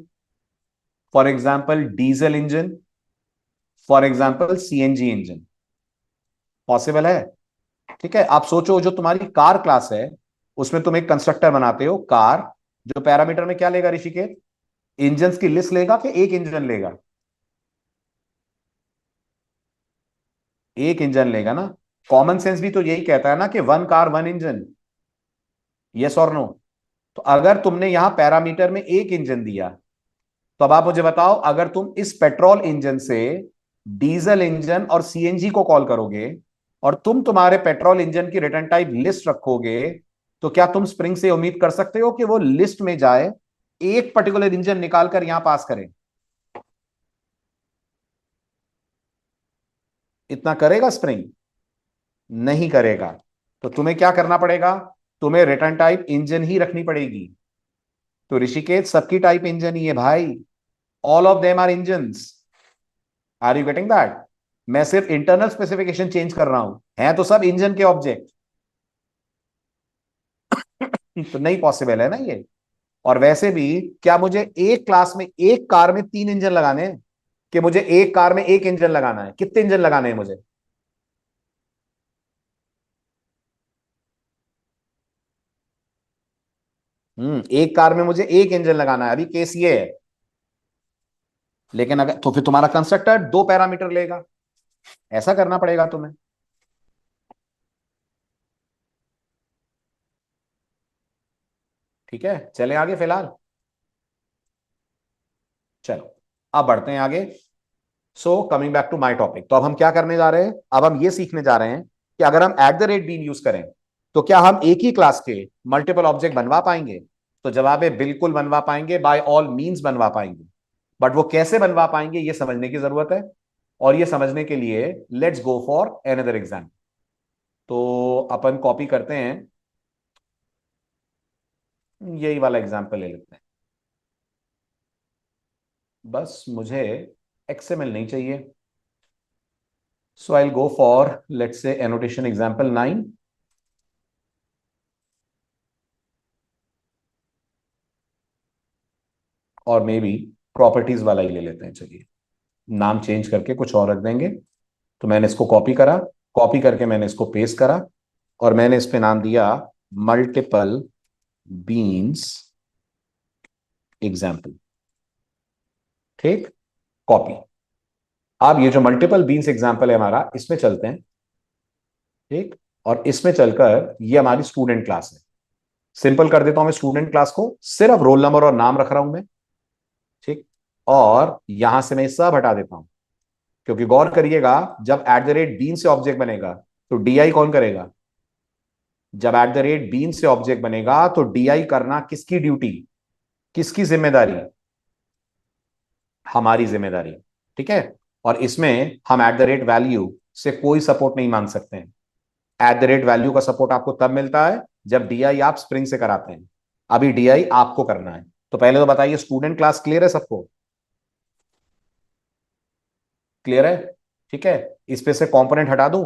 for example diesel engine, for example CNG engine. Possible है? ठीक है, आप सोचो जो तुम्हारी कार क्लास है उसमें तुम एक कंस्ट्रक्टर बनाते हो कार, जो पैरामीटर में क्या लेगा ऋषिकेश? इंजन की लिस्ट लेगा कि एक इंजन लेगा? एक इंजन लेगा ना। कॉमन सेंस भी तो यही कहता है ना कि one car one engine. Yes और नो? तो अगर तुमने यहां पैरामीटर में एक इंजन दिया, तो अब आप मुझे बताओ, अगर तुम इस पेट्रोल इंजन से डीजल इंजन और सीएनजी को कॉल करोगे और तुम तुम्हारे पेट्रोल इंजन की रिटर्न टाइप लिस्ट रखोगे, तो क्या तुम स्प्रिंग से उम्मीद कर सकते हो कि वो लिस्ट में जाए, एक पर्टिकुलर इंजन निकालकर यहां पास करे? इतना करेगा स्प्रिंग? नहीं करेगा। तो तुम्हें क्या करना पड़ेगा? तुम्हें रिटर्न टाइप इंजन ही रखनी पड़ेगी। तो ऋषिकेश सबकी टाइप इंजन ही है भाई। All of them are engines. Are you getting that? मैं सिर्फ इंटरनल स्पेसिफिकेशन चेंज कर रहा हूं, है तो सब इंजन के ऑब्जेक्ट। तो नहीं पॉसिबल है ना ये। और वैसे भी क्या मुझे एक क्लास में एक कार में 3 इंजन लगाने हैं, कि मुझे एक कार में एक इंजन लगाना है? कितने इंजन लगाने हैं मुझे? एक कार में मुझे एक इंजन लगाना है, अभी केस ये है। लेकिन अगर तो फिर तुम्हारा कंस्ट्रक्टर 2 पैरामीटर लेगा, ऐसा करना पड़ेगा तुम्हें। ठीक है, चले आगे फिलहाल। चलो अब बढ़ते हैं आगे। So coming back to my topic, तो अब हम क्या करने जा रहे हैं? अब हम ये सीखने जा रहे हैं कि अगर हम at the rate bean use करें तो क्या हम एक ही क्लास के मल्टीपल ऑब्जेक्ट बनवा पाएंगे? तो जवाब है बिल्कुल बनवा पाएंगे, बाय ऑल मींस बनवा पाएंगे। बट वो कैसे बनवा पाएंगे ये समझने की जरूरत है। और ये समझने के लिए let's go for another example. तो अपन कॉपी करते हैं, यही वाला एग्जाम्पल ले लेते हैं। बस मुझे एक्सएमएल नहीं चाहिए। So I go for let's say annotation example 9। और मे बी प्रॉपर्टीज वाला ही ले लेते हैं, चलिए। नाम चेंज करके कुछ और रख देंगे। तो मैंने इसको कॉपी करा, कॉपी करके मैंने इसको पेस्ट करा, और मैंने इस पे नाम दिया मल्टीपल बीन्स एग्जाम्पल। ठीक, कॉपी। अब ये जो मल्टीपल बीन्स एग्जाम्पल है हमारा, इसमें चलते हैं। ठीक, और इसमें चलकर ये हमारी स्टूडेंट क्लास है। सिंपल कर देता हूं मैं स्टूडेंट क्लास को, सिर्फ रोल नंबर और नाम रख रहा हूं मैं। ठीक, और यहां से मैं सब हटा देता हूं, क्योंकि गौर करिएगा, जब एट द रेट बीन से ऑब्जेक्ट बनेगा तो डीआई कौन करेगा? जब एट द रेट बीन से ऑब्जेक्ट बनेगा तो डीआई करना किसकी ड्यूटी, किसकी जिम्मेदारी? हमारी जिम्मेदारी। ठीक है, और इसमें हम एट द रेट वैल्यू से कोई सपोर्ट नहीं मांग सकते हैं। एट द रेट वैल्यू का सपोर्ट आपको तब मिलता है जब डीआई आप स्प्रिंग से कराते हैं। अभी डीआई आपको करना है। तो पहले तो बताइए, स्टूडेंट क्लास क्लियर है सबको? क्लियर है? ठीक है, इस पे से कंपोनेंट हटा दूं,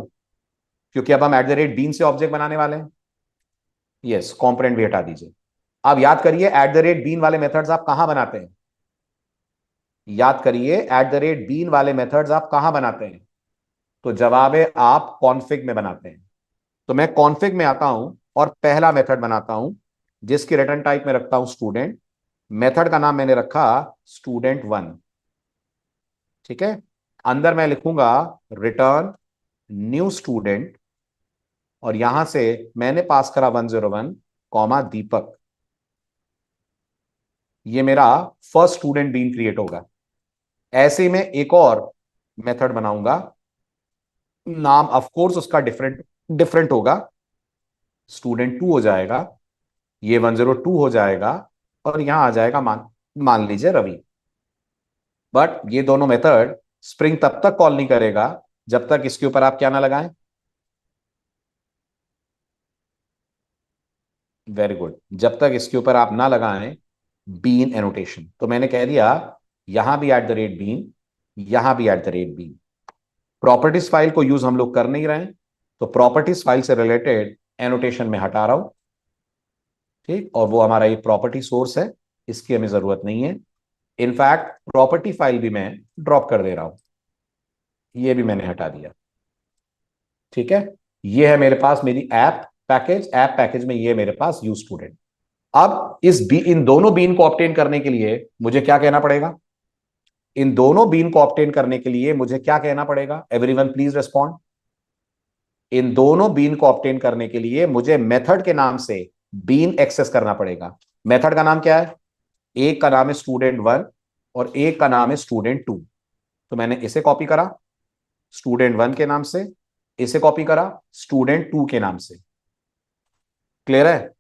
क्योंकि अब हम एट द रेट बीन से ऑब्जेक्ट बनाने वाले हैं। यस, कंपोनेंट भी हटा दीजिए। अब याद करिए, एट द रेट बीन वाले मेथड्स आप कहां बनाते हैं? याद करिए, एट द रेट बीन वाले मेथड्स आप कहां बनाते हैं? तो जवाब है आप कॉन्फिग में बनाते हैं। तो मैं कॉन्फिग में आता हूं और पहला मेथड बनाता हूं, जिसकी रिटर्न टाइप में रखता हूं स्टूडेंट। मेथड का नाम मैंने रखा student1। ठीक है, अंदर मैं लिखूंगा रिटर्न न्यू स्टूडेंट, और यहां से मैंने पास करा 101 कॉमा दीपक। ये मेरा फर्स्ट स्टूडेंट बीन क्रिएट होगा। ऐसे ही मैं एक और मेथड बनाऊंगा, नाम ऑफ कोर्स उसका डिफरेंट डिफरेंट होगा। student2 हो जाएगा, ये 102 हो जाएगा, और यहां आ जाएगा मान मान लीजिए रवि। बट ये दोनों मेथड स्प्रिंग तब तक कॉल नहीं करेगा जब तक इसके ऊपर आप क्या ना लगाएं। वेरी गुड, जब तक इसके ऊपर आप ना लगाएं बीन एनोटेशन। तो मैंने कह दिया यहां भी एट द रेट बीन, यहां भी at the rate bean. Properties file को यूज हम लोग कर नहीं रहे हैं, तो प्रॉपर्टीज फाइल से रिलेटेड एनोटेशन में हटा रहा हूं। ठीक, और वो हमारा ये प्रॉपर्टी सोर्स है, इसकी हमें जरूरत नहीं है। इनफैक्ट प्रॉपर्टी फाइल भी मैं ड्रॉप कर दे रहा हूं, ये भी मैंने हटा दिया। ठीक है, ये है मेरे पास मेरी ऐप पैकेज में ये मेरे पास यूज स्टूडेंट। अब इन दोनों बीन को ऑब्टेन करने के लिए मुझे क्या कहना पड़ेगा? इन दोनों बीन को ऑब्टेन करने के लिए मुझे क्या कहना पड़ेगा? Everyone please respond. इन दोनों बीन को ऑब्टेन करने के लिए मुझे मेथड के नाम से बीन एक्सेस करना पड़ेगा। मेथड का नाम क्या है? एक का नाम है student1 और एक का नाम है student2। तो मैंने इसे कॉपी करा student1 के नाम से, इसे कॉपी करा student2 के नाम से। क्लियर है?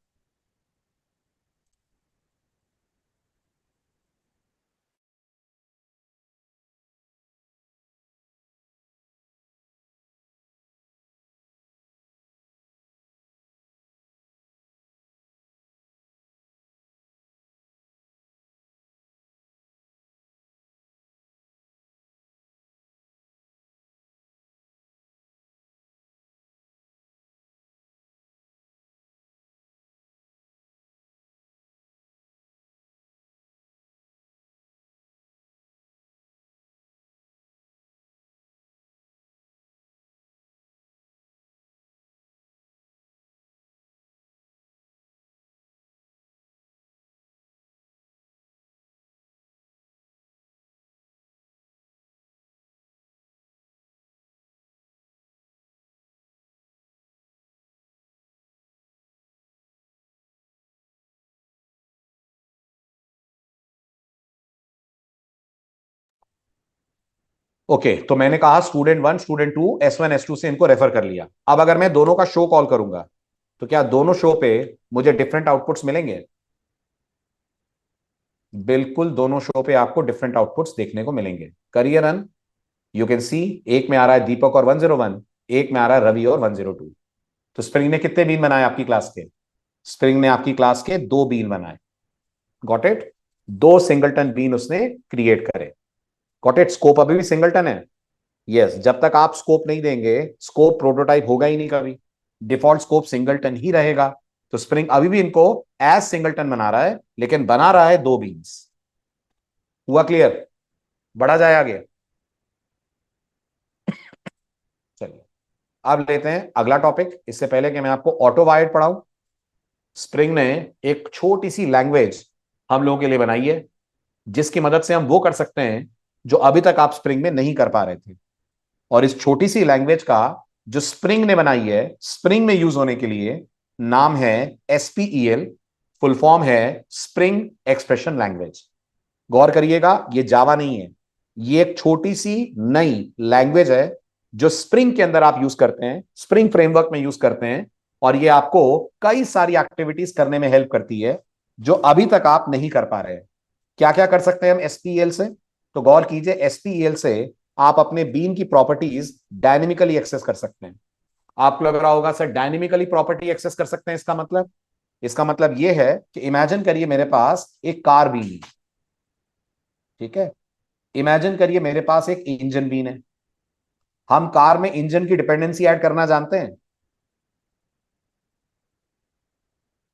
ओके, तो मैंने कहा student one student to S1 S2 से इनको रेफर कर लिया। अब अगर मैं दोनों का शो कॉल करूंगा तो क्या दोनों शो पे मुझे डिफरेंट आउटपुट्स मिलेंगे? बिल्कुल, दोनों शो पे आपको डिफरेंट आउटपुट्स देखने को मिलेंगे। Career run, you can see, एक में आ रहा है दीपक और 101, एक में आ रहा है रवि और 102। तो स्प्रिंग ने कितने बीन बनाए आपकी क्लास के? स्प्रिंग ने आपकी क्लास के 2 बीन बनाए। Got it? 2 सिंगलटन बीन उसने क्रिएट करे। Got it? स्कोप अभी भी सिंगलटन है। यस, जब तक आप स्कोप नहीं देंगे स्कोप प्रोटोटाइप होगा ही नहीं कभी। डिफॉल्ट स्कोप सिंगलटन ही रहेगा। तो स्प्रिंग अभी भी इनको एज सिंगलटन बना रहा है, लेकिन बना रहा है 2 बीन्स। हुआ क्लियर? बढ़ा जाए आगे? चलिए, अब लेते हैं अगला टॉपिक। इससे पहले कि मैं आपको ऑटो वायर्ड पढ़ाऊं, स्प्रिंग ने एक छोटी सी लैंग्वेज हम लोगों के लिए बनाई है, जिसकी मदद से हम वो कर सकते हैं जो अभी तक आप स्प्रिंग में नहीं कर पा रहे थे। और इस छोटी सी लैंग्वेज का जो स्प्रिंग ने बनाई है स्प्रिंग में यूज होने के लिए, नाम है SPEL। फुल फॉर्म है स्प्रिंग एक्सप्रेशन लैंग्वेज। गौर करिएगा, ये जावा नहीं है, ये एक छोटी सी नई लैंग्वेज है जो स्प्रिंग के अंदर आप यूज करते हैं, स्प्रिंग फ्रेमवर्क में यूज करते हैं। और ये आपको कई सारी एक्टिविटीज करने में हेल्प करती है जो अभी तक आप नहीं कर पा रहे हैं। क्या क्या कर सकते हैं हम SPEL से? तो गौर कीजिए, SPEL से आप अपने बीन की प्रॉपर्टीज डायनेमिकली एक्सेस कर सकते हैं। आपको लग रहा होगा सर डायनेमिकली प्रॉपर्टी एक्सेस कर सकते हैं, इसका मतलब यह है कि इमेजिन करिए मेरे पास एक कार बीन है, ठीक है? इमेजिन करिए मेरे पास एक इंजन बीन है। हम कार में इंजन की डिपेंडेंसी ऐड करना जानते हैं?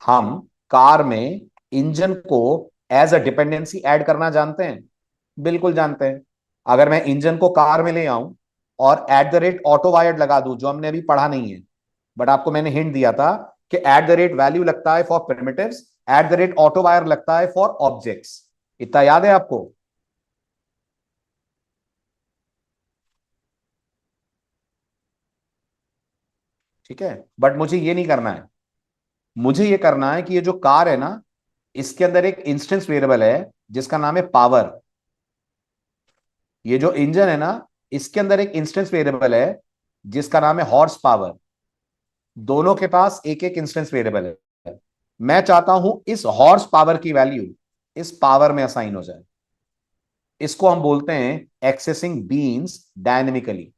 हम कार में इंजन को एज अ डिपेंडेंसी ऐड करना जानते हैं? बिल्कुल जानते हैं। अगर मैं इंजन को कार में ले आऊं और eight the rate auto wired लगा दूं, जो हमने अभी पढ़ा नहीं है, बट आपको मैंने हिंट दिया था कि एट द रेट वैल्यू लगता है for primitives, eight the rate auto wire लगता है फॉर ऑब्जेक्ट्स। इतना याद है आपको? ठीक है, बट मुझे ये नहीं करना है। मुझे ये करना है कि ये जो कार है ना, इसके अंदर एक इंस्टेंस वेरिएबल है जिसका नाम है पावर। ये जो इंजन है ना, इसके अंदर एक इंस्टेंस वेरिएबल है जिसका नाम है हॉर्स पावर। दोनों के पास एक एक इंस्टेंस वेरिएबल है। मैं चाहता हूं इस हॉर्स पावर की वैल्यू इस पावर में असाइन हो जाए। इसको हम बोलते हैं एक्सेसिंग बीन्स डायनेमिकली।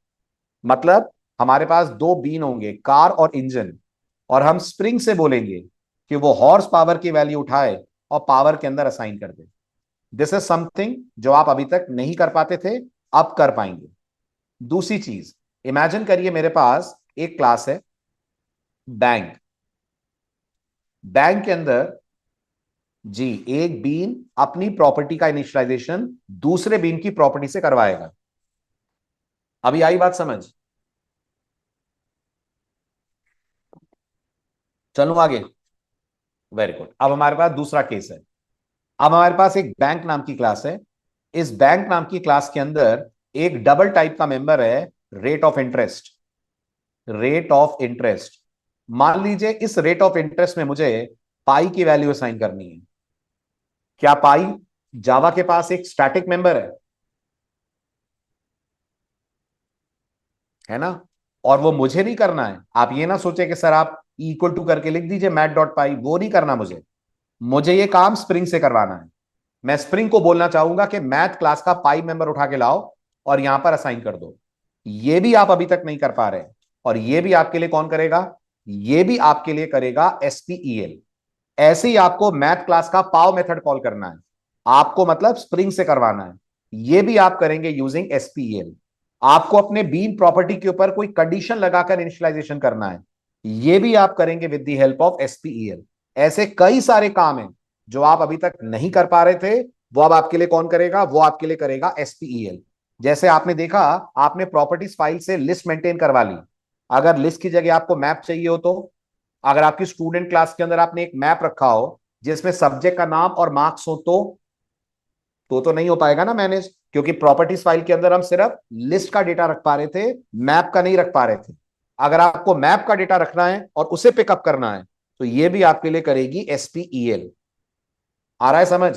मतलब हमारे पास 2 बीन होंगे, कार और इंजन, और हम स्प्रिंग से बोलेंगे कि वो हॉर्स पावर की वैल्यू उठाए और पावर के अंदर असाइन कर दे। दिस इज समथिंग जो आप अभी तक नहीं कर पाते थे, अब कर पाएंगे। दूसरी चीज, इमेजिन करिए मेरे पास एक क्लास है बैंक। बैंक के अंदर जी एक बीन अपनी प्रॉपर्टी का इनिशियलाइजेशन दूसरे बीन की प्रॉपर्टी से करवाएगा। अभी आई बात समझ? चलूं आगे? Very good. अब हमारे पास दूसरा केस है। अब हमारे पास एक बैंक नाम की क्लास है। इस बैंक नाम की क्लास के अंदर एक डबल टाइप का मेंबर है, rate of interest. Rate of interest, मान लीजिए इस रेट ऑफ इंटरेस्ट में मुझे पाई की वैल्यू असाइन करनी है। क्या पाई जावा के पास एक स्टैटिक मेंबर है ना? और वो मुझे नहीं करना है। आप ये ना सोचे कि सर आप इक्वल टू करके लिख दीजिए मैथ डॉट पाई, वो नहीं करना मुझे। मुझे ये काम स्प्रिंग से करवाना है। मैं स्प्रिंग को बोलना चाहूंगा कि मैथ क्लास का पाई मेंबर उठा के लाओ और यहां पर असाइन कर दो। ये भी आप अभी तक नहीं कर पा रहे हैं। और ये भी आपके लिए कौन करेगा? ये भी आपके लिए करेगा SPEL। ऐसे ही आपको मैथ क्लास का पाव मेथड कॉल करना है। आपको मतलब स्प्रिंग से करवाना है। ये भी आप करेंगे यूजिंग SPEL। आपको अपने बीन प्रॉपर्टी के ऊपर कोई कंडीशन लगाकर इनिशियलाइजेशन करना है। ये भी आप करेंगे with the help of SPEL। ऐसे कई सारे काम हैं जो आप अभी तक नहीं कर पा रहे थे, वो अब आपके लिए कौन करेगा? वो आपके लिए करेगा SPEL। जैसे आपने देखा, आपने प्रॉपर्टीज फाइल से लिस्ट मेंटेन करवा ली। अगर लिस्ट की जगह आपको मैप चाहिए हो तो, अगर आपकी स्टूडेंट क्लास के अंदर आपने एक मैप रखा हो जिसमें सब्जेक्ट का नाम और मार्क्स हो तो नहीं हो पाएगा ना मैनेज, क्योंकि प्रॉपर्टीज फाइल के अंदर हम सिर्फ लिस्ट का डेटा रख पा रहे थे, मैप का नहीं रख पा रहे थे। अगर आपको मैप का डेटा रखना है और उसे पिकअप करना है तो ये भी आपके लिए करेगी SPEL। आ रहा है समझ?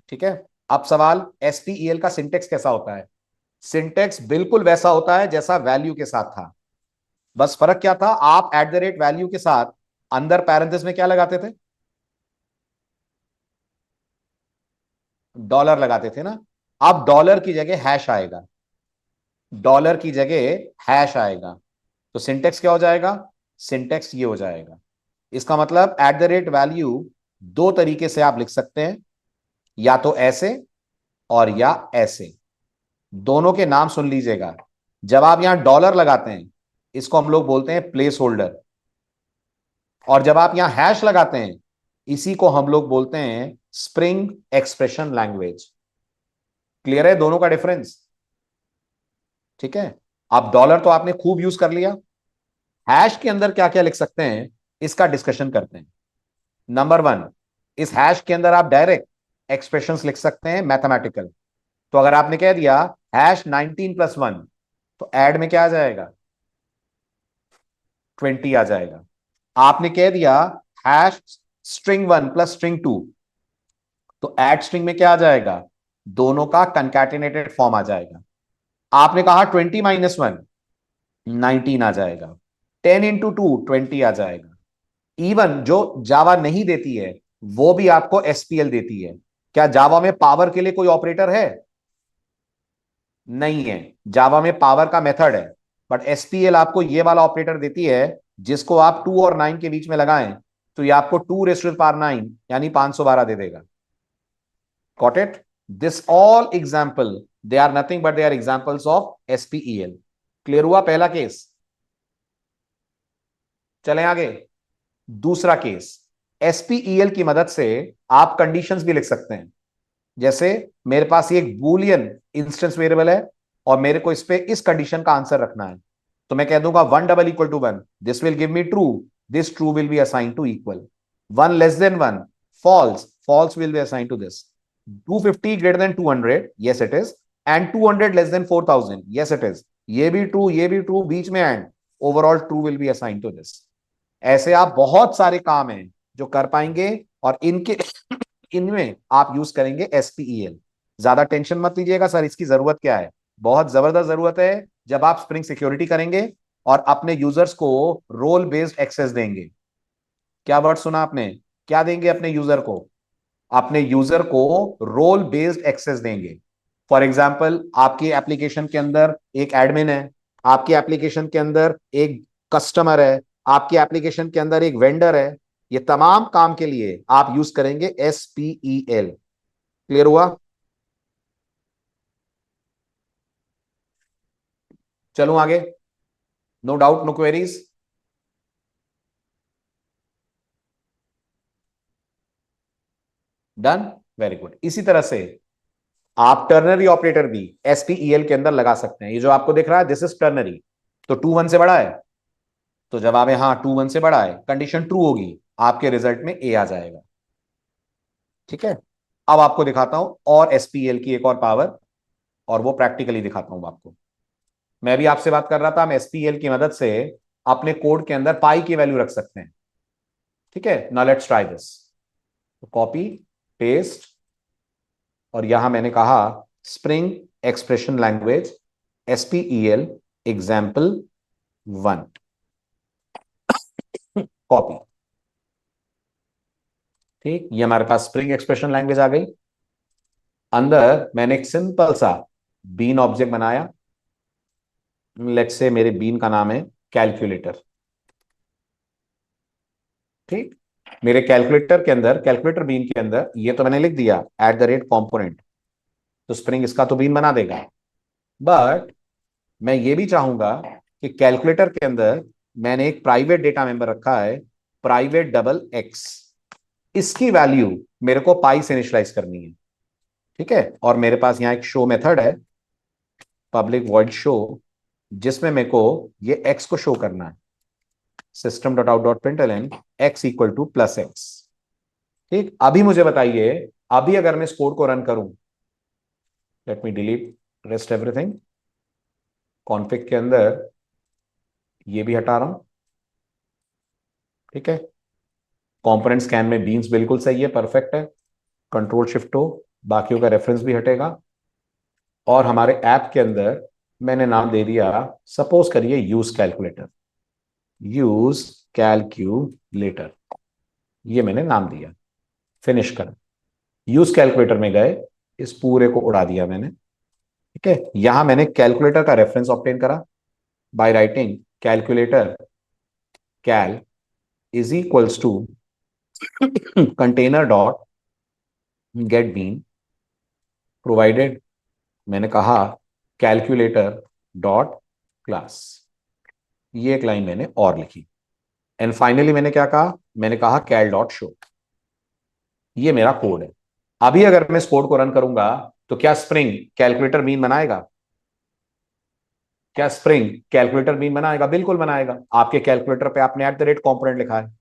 ठीक है। अब सवाल, एसपीईएल का सिंटेक्स कैसा होता है? सिंटेक्स बिल्कुल वैसा होता है जैसा वैल्यू के साथ था। बस फर्क क्या था, आप एट द रेट वैल्यू के साथ अंदर पैरेंथेसिस में क्या लगाते थे? डॉलर लगाते थे ना। अब डॉलर की जगह हैश आएगा, डॉलर की जगह हैश आएगा। तो सिंटेक्स क्या हो जाएगा? सिंटेक्स ये हो जाएगा। इसका मतलब एट द रेट वैल्यू दो तरीके से आप लिख सकते हैं, या तो ऐसे और या ऐसे। दोनों के नाम सुन लीजिएगा। जब आप यहां डॉलर लगाते हैं, इसको हम लोग बोलते हैं प्लेस होल्डर। और जब आप यहां हैश लगाते हैं, इसी को हम लोग बोलते हैं स्प्रिंग एक्सप्रेशन लैंग्वेज। क्लियर है दोनों का डिफरेंस? ठीक है। अब डॉलर तो आपने खूब यूज कर लिया। हैश के अंदर क्या क्या लिख सकते हैं, इसका डिस्कशन करते हैं। नंबर वन, इस हैश के अंदर आप डायरेक्ट एक्सप्रेशंस लिख सकते हैं, मैथमेटिकल। तो अगर आपने कह दिया हैश 19+1, तो ऐड में क्या आ जाएगा? 20 आ जाएगा। आपने कह दिया हैश string 1 + string 2, तो ऐड स्ट्रिंग में क्या आ जाएगा? दोनों का कंकैटिनेटेड फॉर्म आ जाएगा। आपने कहा 20 - 1, 19 आ जाएगा। 10 × 2, 20 आ जाएगा। इवन जो जावा नहीं देती है, वो भी आपको एसपीएल देती है। क्या जावा में पावर के लिए कोई ऑपरेटर है? नहीं है। जावा में पावर का मेथड है, बट एसपीएल आपको ये वाला ऑपरेटर देती है, जिसको आप 2 और 9 के बीच में लगाएं, तो ये आपको 2⁻⁹ यानी 512 दे देगा। Got it? This all example, they are nothing but they are examples of SPEL. Clear हुआ पहला केस? चलें आगे। दूसरा केस, एसपीईएल की मदद से आप कंडीशंस भी लिख सकते हैं। जैसे मेरे पास ये एक बूलियन इंस्टेंस वेरिएबल है, और मेरे को इस पे इस कंडीशन का आंसर रखना है। तो मैं कह दूंगा 1 = 1, this will give me true, this true will be assign to equal. 1 < 1, false, false will be assign to this. 250 > 200, yes it is, and 200 < 4000, yes it is। ये भी ट्रू, ये भी ट्रू, बीच में and, overall true will be assign to this. ऐसे आप बहुत सारे काम हैं जो कर पाएंगे, और इनके इनमें आप यूज करेंगे एसपीईएल। ज्यादा टेंशन मत लीजिएगा सर, इसकी जरूरत क्या है? बहुत जबरदस्त जरूरत है। जब आप स्प्रिंग सिक्योरिटी करेंगे और अपने यूजर्स को रोल बेस्ड एक्सेस देंगे। क्या वर्ड सुना आपने? क्या देंगे अपने यूजर को? अपने यूजर को रोल बेस्ड एक्सेस देंगे। फॉर एग्जाम्पल, आपकी एप्लीकेशन के अंदर एक एडमिन है, आपकी एप्लीकेशन के अंदर एक कस्टमर है, आपकी एप्लीकेशन के अंदर एक वेंडर है। ये तमाम काम के लिए आप यूज करेंगे एसपीईएल। क्लियर हुआ? चलूं आगे? No doubt, no queries? Done, very good. इसी तरह से आप टर्नरी ऑपरेटर भी एसपीईएल के अंदर लगा सकते हैं। ये जो आपको दिख रहा है, दिस इज टर्नरी। तो 2 1 से बड़ा है, तो जवाब है हाँ, 2 1 से बड़ा है, कंडीशन ट्रू होगी, आपके रिजल्ट में ए आ जाएगा। ठीक है। अब आपको दिखाता हूं और एसपीएल की एक और पावर, और वो प्रैक्टिकली दिखाता हूं आपको। मैं भी आपसे बात कर रहा था, हम एसपीएल की मदद से अपने कोड के अंदर पाई की वैल्यू रख सकते हैं। ठीक है, now let's try this. Copy, paste, और यहां मैंने कहा spring expression language SPEL example 1। Copy. ठीक, ये हमारे पास स्प्रिंग एक्सप्रेशन लैंग्वेज आ गई। अंदर मैंने एक सिंपल सा बीन ऑब्जेक्ट बनाया। लेट्स से मेरे बीन का नाम है कैलकुलेटर। ठीक, मेरे कैलकुलेटर के अंदर, कैलकुलेटर बीन के अंदर, ये तो मैंने लिख दिया @component। तो स्प्रिंग इसका तो बीन बना देगा। बट मैं ये भी चाहूंगा कि कैलकुलेटर के अंदर मैंने एक प्राइवेट डेटा मेंबर रखा है, प्राइवेट डबल एक्स। इसकी वैल्यू मेरे को पाई से इनिशियलाइज करनी है। ठीक है, और मेरे पास यहाँ एक शो मेथड है, पब्लिक वॉइड शो, जिसमें मेरे को ये एक्स को शो करना है। system.out.println x = +x। ठीक, अभी मुझे बताइए, अभी अगर मैं इस कोड को रन करूं, let me delete rest everything. Config के अंदर ये भी हटा रहा हूं। ठीक है, कंपोनेंट स्कैन में बीन्स बिल्कुल सही है, परफेक्ट है। कंट्रोल शिफ्ट हो, बाकियों का रेफरेंस भी हटेगा। और हमारे ऐप के अंदर मैंने नाम दे दिया, सपोज करिए यूज कैलकुलेटर, यूज कैलकुलेटर, ये मैंने नाम दिया। फिनिश कर, यूज कैलकुलेटर में गए, इस पूरे को उड़ा दिया मैंने। ठीक है, यहां मैंने कैलकुलेटर का रेफरेंस ऑब्टेन करा by writing calculator cal is equals to container dot get bean provided, मैंने कहा कैलकुलेटर डॉट क्लास, ये एक लाइन मैंने और लिखी। एंड फाइनली मैंने क्या कहा, मैंने कहा कैल डॉट शो। ये मेरा कोड है। अभी अगर मैं इस कोड को रन करूंगा तो क्या स्प्रिंग कैलकुलेटर बीन बनाएगा? क्या स्प्रिंग कैलकुलेटर बीन बनाएगा? बिल्कुल बनाएगा। आपके कैलकुलेटर पे आपने एट द रेट कॉम्पोनेंट लिखा है,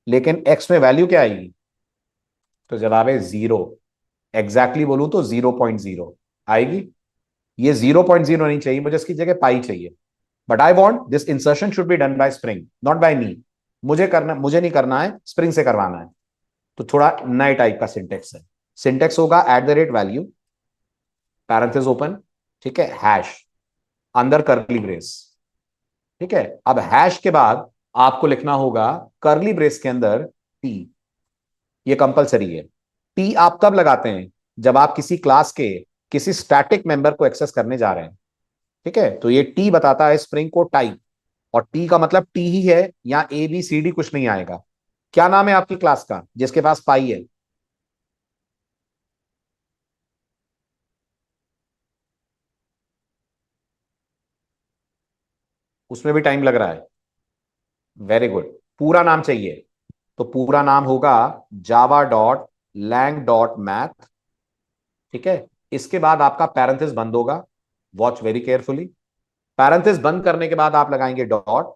लेकिन एक्स में वैल्यू क्या आएगी? तो जवाब है जीरो। एग्जैक्टली बोलूं तो 0.0 आएगी। ये 0.0 नहीं चाहिए मुझे, इसकी जगह पाई चाहिए। But I want this insertion should be done by spring, not by me. मुझे नहीं करना है, स्प्रिंग से करवाना है। तो थोड़ा नए टाइप का सिंटेक्स है। सिंटेक्स होगा eight the rate value, parenthesis open, ठीक है, हैश, अंदर करली ब्रेस। ठीक है, अब हैश के बाद आपको लिखना होगा करली ब्रेस के अंदर टी। ये कंपलसरी है। टी आप कब लगाते हैं? जब आप किसी क्लास के किसी स्टैटिक मेंबर को एक्सेस करने जा रहे हैं। ठीक है, तो ये टी बताता है स्प्रिंग को टाइप, और टी का मतलब टी ही है, यहां ए बी सी डी कुछ नहीं आएगा। क्या नाम है आपकी क्लास का जिसके पास पाई है? उसमें भी टाइम लग रहा है। Very good. पूरा नाम चाहिए, तो पूरा नाम होगा Java dot lang dot math. ठीक है, इसके बाद आपका पैरेंथेसिस बंद होगा, वॉच वेरी केयरफुली। पैरेंथेसिस बंद करने के बाद आप लगाएंगे डॉट,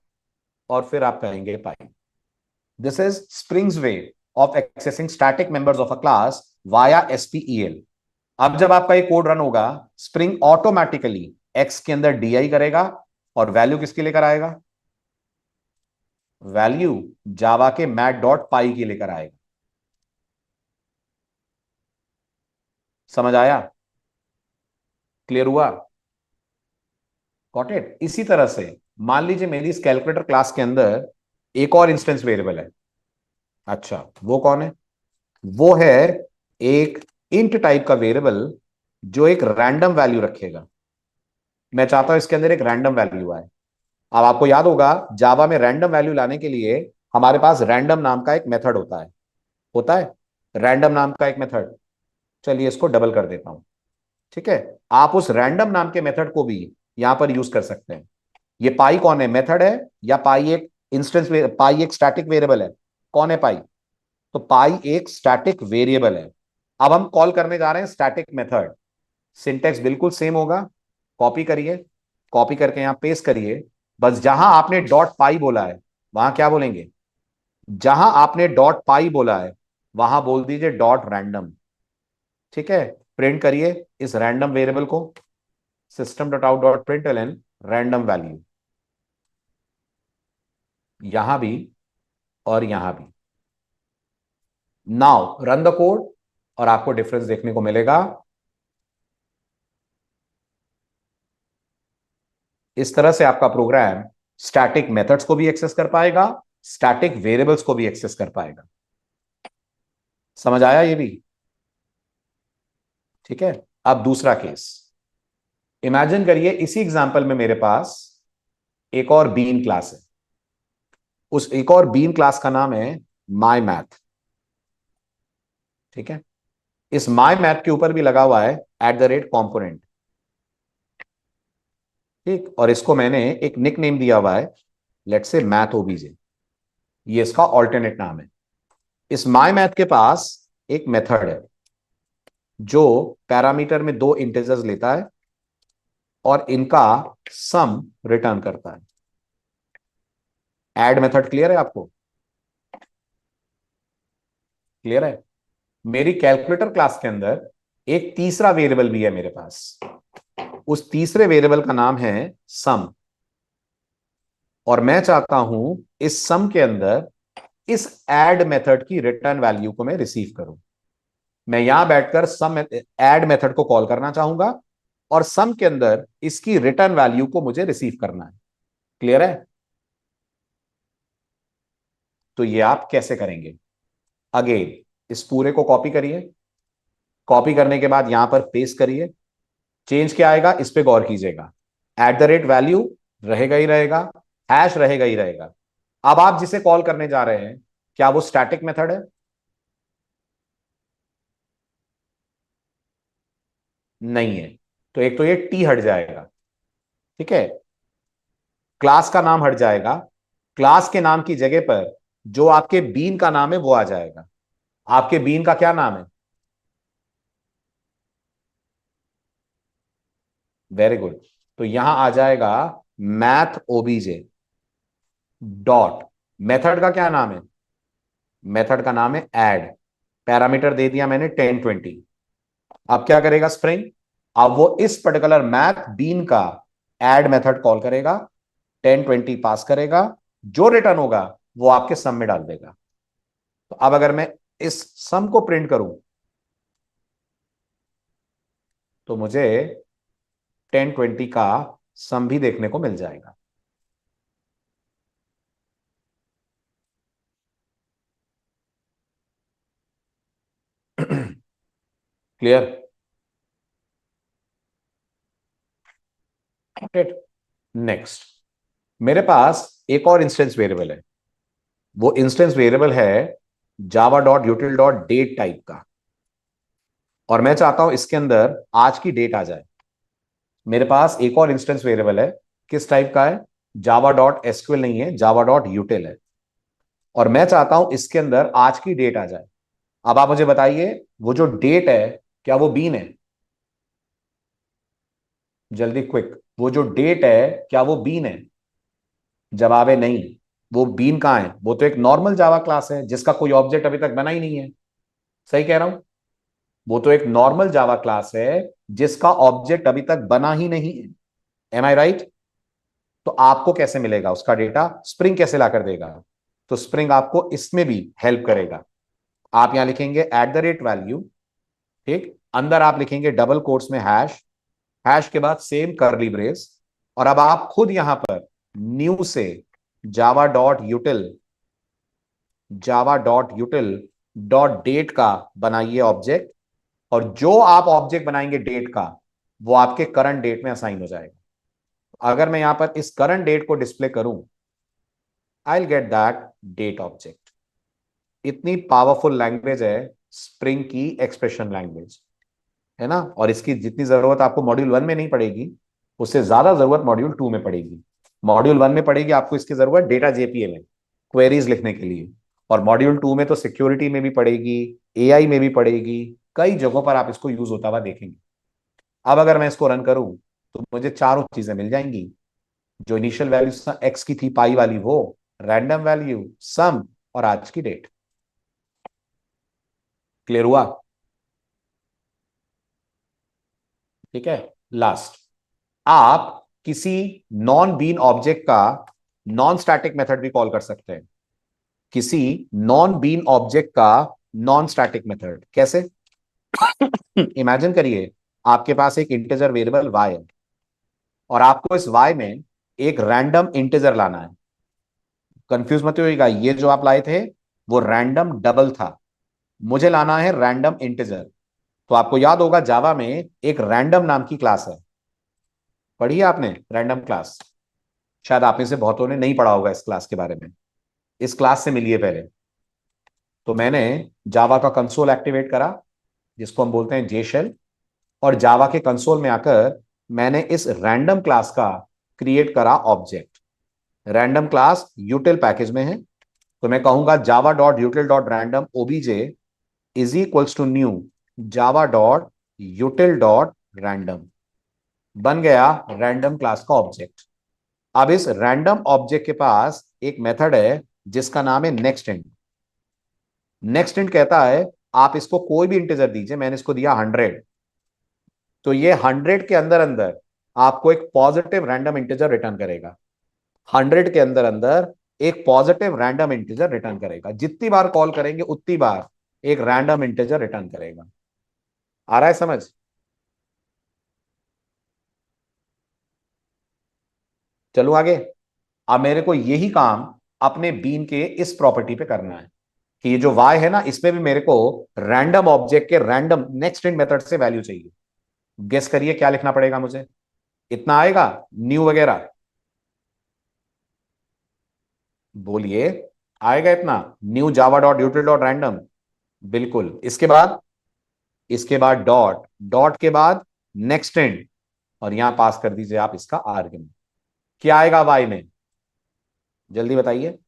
और फिर आप कहेंगे pi. This is spring's way of accessing static members of a class via SPEL. अब जब आपका ये कोड रन होगा, स्प्रिंग ऑटोमेटिकली एक्स के अंदर डीआई करेगा, और वैल्यू किसके लेकर आएगा? वैल्यू जावा के मैट डॉट पाई की लेकर आएगा। समझ आया? क्लियर हुआ? Got it? इसी तरह से मान लीजिए मेरी इस कैलकुलेटर क्लास के अंदर एक और इंस्टेंस वेरिएबल है। अच्छा, वो कौन है? वो है एक इंट टाइप का वेरिएबल जो एक रैंडम वैल्यू रखेगा। मैं चाहता हूं इसके अंदर एक रैंडम वैल्यू आए। अब आपको याद होगा, जावा में रैंडम वैल्यू लाने के लिए हमारे पास रैंडम नाम का एक मेथड होता है। होता है रैंडम नाम का एक मेथड। चलिए इसको डबल कर देता हूं। ठीक है, आप उस रैंडम नाम के मेथड को भी यहां पर यूज कर सकते हैं। ये पाई कौन है? मेथड है, या पाई एक इंस्टेंस, पाई एक स्टैटिक वेरिएबल है? कौन है पाई? तो पाई एक स्टैटिक वेरिएबल है। अब हम कॉल करने जा रहे हैं स्टैटिक मेथड। सिंटेक्स बिल्कुल सेम होगा। कॉपी करिए, कॉपी करके यहां पेस्ट करिए। बस जहां आपने डॉट पाई बोला है वहां क्या बोलेंगे? जहां आपने डॉट पाई बोला है वहां बोल दीजिए डॉट रैंडम। ठीक है, प्रिंट करिए इस रैंडम वेरिएबल को, system dot out dot println random value, यहां भी और यहां भी। नाउ रन द कोड, और आपको डिफरेंस देखने को मिलेगा। इस तरह से आपका प्रोग्राम स्टैटिक मेथड्स को भी एक्सेस कर पाएगा, स्टैटिक वेरिएबल्स को भी एक्सेस कर पाएगा। समझ आया ये भी? ठीक है, अब दूसरा केस इमेजिन करिए। इसी एग्जांपल में मेरे पास एक और बीन क्लास है। उस एक और बीन क्लास का नाम है माई मैथ। ठीक है, इस माई मैथ के ऊपर भी लगा हुआ है एट द रेट कॉम्पोनेंट। ठीक, और इसको मैंने एक निक नेम दिया हुआ है, लेट्स से मैथ ओबीजे। ये इसका ऑल्टरनेट नाम है। इस माई मैथ के पास एक मेथड है जो पैरामीटर में दो इंटीजर्स लेता है और इनका सम रिटर्न करता है। ऐड मेथड क्लियर है आपको? क्लियर है? मेरी कैलकुलेटर क्लास के अंदर एक तीसरा वेरिएबल भी है मेरे पास। उस तीसरे वेरिएबल का नाम है सम, और मैं चाहता हूं इस सम के अंदर इस ऐड मेथड की रिटर्न वैल्यू को मैं रिसीव करूं। मैं यहां बैठकर सम ऐड मेथड को कॉल करना चाहूंगा और सम के अंदर इसकी रिटर्न वैल्यू को मुझे रिसीव करना है। क्लियर है? तो ये आप कैसे करेंगे? अगेन इस पूरे को कॉपी करिए, कॉपी करने के बाद यहां पर पेस्ट करिए। चेंज क्या आएगा इस पे गौर कीजिएगा। एट द रेट वैल्यू रहेगा ही रहेगा, हैश रहेगा ही रहेगा। अब आप जिसे कॉल करने जा रहे हैं, क्या वो स्टैटिक मेथड है? नहीं है। तो एक तो ये टी हट जाएगा, ठीक है। क्लास का नाम हट जाएगा, क्लास के नाम की जगह पर जो आपके बीन का नाम है वो आ जाएगा। आपके बीन का क्या नाम है? Very good. तो यहां आ जाएगा मैथ ओबीजे डॉट, मेथड का क्या नाम है? मेथड का नाम है ऐड। पैरामीटर दे दिया मैंने 1020। अब क्या करेगा स्प्रिंग? अब वो इस पर्टिकुलर मैथ बीन का ऐड मेथड कॉल करेगा, 1020 पास करेगा, जो रिटर्न होगा वो आपके सम में डाल देगा। तो अब अगर मैं इस सम को प्रिंट करूं तो मुझे 1020 का सम भी देखने को मिल जाएगा। क्लियर? नेक्स्ट, मेरे पास एक और इंस्टेंस वेरिएबल है। वो इंस्टेंस वेरिएबल है Java dot util dot date type का, और मैं चाहता हूं इसके अंदर आज की डेट आ जाए। मेरे पास एक और इंस्टेंस वेरिएबल है, किस टाइप का है? जावा डॉट एसक्यूएल नहीं है, जावा डॉट यूटिल है। और मैं चाहता हूं इसके अंदर आज की डेट आ जाए। अब आप मुझे बताइए, वो जो डेट है क्या वो बीन है? जल्दी क्विक, वो जो डेट है क्या वो बीन है? जवाब है नहीं। वो बीन कहाँ है? वो तो एक नॉर्मल जावा क्लास है जिसका कोई ऑब्जेक्ट अभी तक बना ही नहीं है। सही कह रहा हूं? वो तो एक नॉर्मल जावा क्लास है जिसका ऑब्जेक्ट अभी तक बना ही नहीं है। एम आई राइट? तो आपको कैसे मिलेगा उसका डेटा? स्प्रिंग कैसे ला कर देगा? तो स्प्रिंग आपको इसमें भी हेल्प करेगा। आप यहां लिखेंगे एट द रेट वैल्यू, ठीक, अंदर आप लिखेंगे डबल कोट्स में हैश, हैश के बाद सेम करली ब्रेस, और अब आप खुद यहां पर न्यू से Java dot util, Java dot util dot date का बनाइए ऑब्जेक्ट, और जो आप ऑब्जेक्ट बनाएंगे डेट का वो आपके करंट डेट में असाइन हो जाएगा। अगर मैं यहां पर इस करंट डेट को डिस्प्ले करूं, I will get that date object. इतनी पावरफुल लैंग्वेज है स्प्रिंग की, एक्सप्रेशन लैंग्वेज है ना। और इसकी जितनी जरूरत आपको मॉड्यूल 1 में नहीं पड़ेगी, उससे ज्यादा जरूरत मॉड्यूल 2 में पड़ेगी। मॉड्यूल 1 में पड़ेगी आपको इसकी जरूरत डेटा जेपीए में क्वेरीज लिखने के लिए, और मॉड्यूल 2 में तो सिक्योरिटी में भी पड़ेगी, एआई में भी पड़ेगी, कई जगहों पर आप इसको यूज होता हुआ देखेंगे। अब अगर मैं इसको रन करूं तो मुझे चारों चीजें मिल जाएंगी। जो इनिशियल वैल्यू एक्स की थी पाई वाली वो, रैंडम वैल्यू, सम, और आज की डेट। क्लियर हुआ? ठीक है। लास्ट, आप किसी नॉन बीन ऑब्जेक्ट का नॉन स्टैटिक मेथड भी कॉल कर सकते हैं। किसी नॉन बीन ऑब्जेक्ट का नॉन स्टैटिक मेथड कैसे? इमेजिन करिए, आपके पास एक इंटीजर वेरिएबल y है और आपको इस y में एक रैंडम इंटीजर लाना है। कंफ्यूज मत होइएगा, ये जो आप लाए थे वो रैंडम डबल था, मुझे लाना है रैंडम इंटीजर। तो आपको याद होगा जावा में एक रैंडम नाम की क्लास है, पढ़ी है आपने रैंडम क्लास? शायद आप में से बहुतों ने नहीं पढ़ा होगा इस क्लास के बारे में। इस क्लास से मिलिए पहले। तो मैंने जावा का कंसोल एक्टिवेट करा, जिसको हम बोलते हैं जे शेल, और जावा के कंसोल में आकर मैंने इस रैंडम क्लास का क्रिएट करा object. Random class util package में है, तो मैं कहूंगा Java dot util dot random OBJ is equals to new Java dot util dot random. बन गया रैंडम क्लास का ऑब्जेक्ट। अब इस रैंडम ऑब्जेक्ट के पास एक मेथड है जिसका नाम है नेक्स्ट इंट। नेक्स्ट इंट कहता है आप इसको कोई भी इंटीजर दीजिए, मैंने इसको दिया 100, तो ये 100 के अंदर अंदर आपको एक पॉजिटिव रैंडम इंटीजर रिटर्न करेगा। 100 के अंदर अंदर एक पॉजिटिव रैंडम इंटीजर रिटर्न करेगा। जितनी बार कॉल करेंगे उतनी बार एक रैंडम इंटीजर रिटर्न करेगा। आ रहा है समझ? चलो आगे। अब मेरे को यही काम अपने बीन के इस प्रॉपर्टी पे करना है कि ये जो y है ना, इसमें भी मेरे को रैंडम ऑब्जेक्ट के रैंडम नेक्स्ट इन मेथड से वैल्यू चाहिए। गेस करिए क्या लिखना पड़ेगा मुझे? इतना आएगा न्यू वगैरह? बोलिए। आएगा इतना? New Java dot util dot random? बिल्कुल। इसके बाद डॉट, डॉट के बाद नेक्स्ट इंड, और यहां पास कर दीजिए आप इसका आर्ग्यूमेंट। क्या आएगा वाई में? जल्दी बताइए।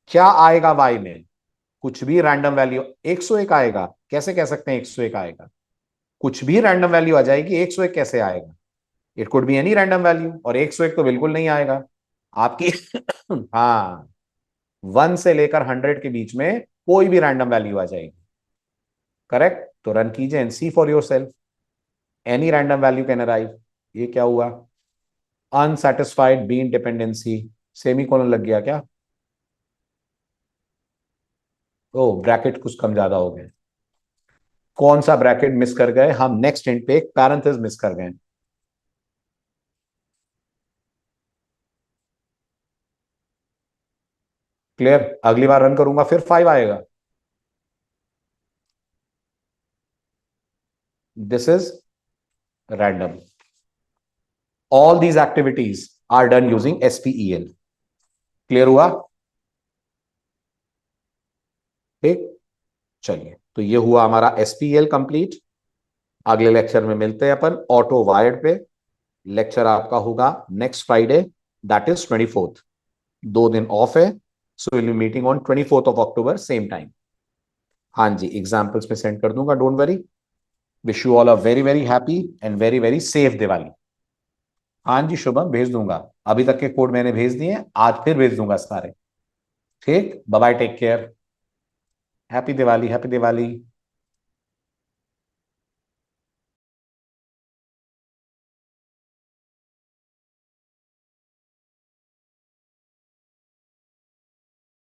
क्या आएगा वाई में? कुछ भी रैंडम वैल्यू। 101 आएगा? कैसे कह सकते हैं 101 आएगा? कुछ भी रैंडम वैल्यू आ जाएगी, 101 कैसे आएगा? It could be any random value, और 101 तो बिल्कुल नहीं आएगा आपकी। हाँ, 1 से लेकर 100 के बीच में कोई भी रैंडम वैल्यू आ जाएगी। करेक्ट। तो रन कीजिए and see for yourself. Any random value can arrive. ये क्या हुआ? Unsatisfied bean dependency. Semicolon लग गया क्या? ओ, ब्रैकेट कुछ कम ज्यादा हो गए। कौन सा ब्रैकेट मिस कर गए हम? नेक्स्ट इंट पे एक पैरेंथेसिस मिस कर गए। क्लियर? अगली बार रन करूंगा फिर 5 आएगा। This is random. All these activities are done using SPEL। Clear हुआ? ठीक। चलिए, तो ये हुआ हमारा SPEL कंप्लीट। अगले लेक्चर में मिलते हैं अपन ऑटो वायर्ड पे। लेक्चर आपका होगा next Friday, that is 24th। 2 दिन ऑफ है, so will be meeting on 24th of October same time. हाँ जी, एग्जाम्पल्स में सेंड कर दूंगा, don't worry. Wish you all a very very happy and very very safe Diwali. हाँ जी शुभम, भेज दूंगा। अभी तक के कोड मैंने भेज दिए, आज फिर भेज दूंगा सारे। ठीक, bye bye, take care. Happy Diwali, happy Diwali.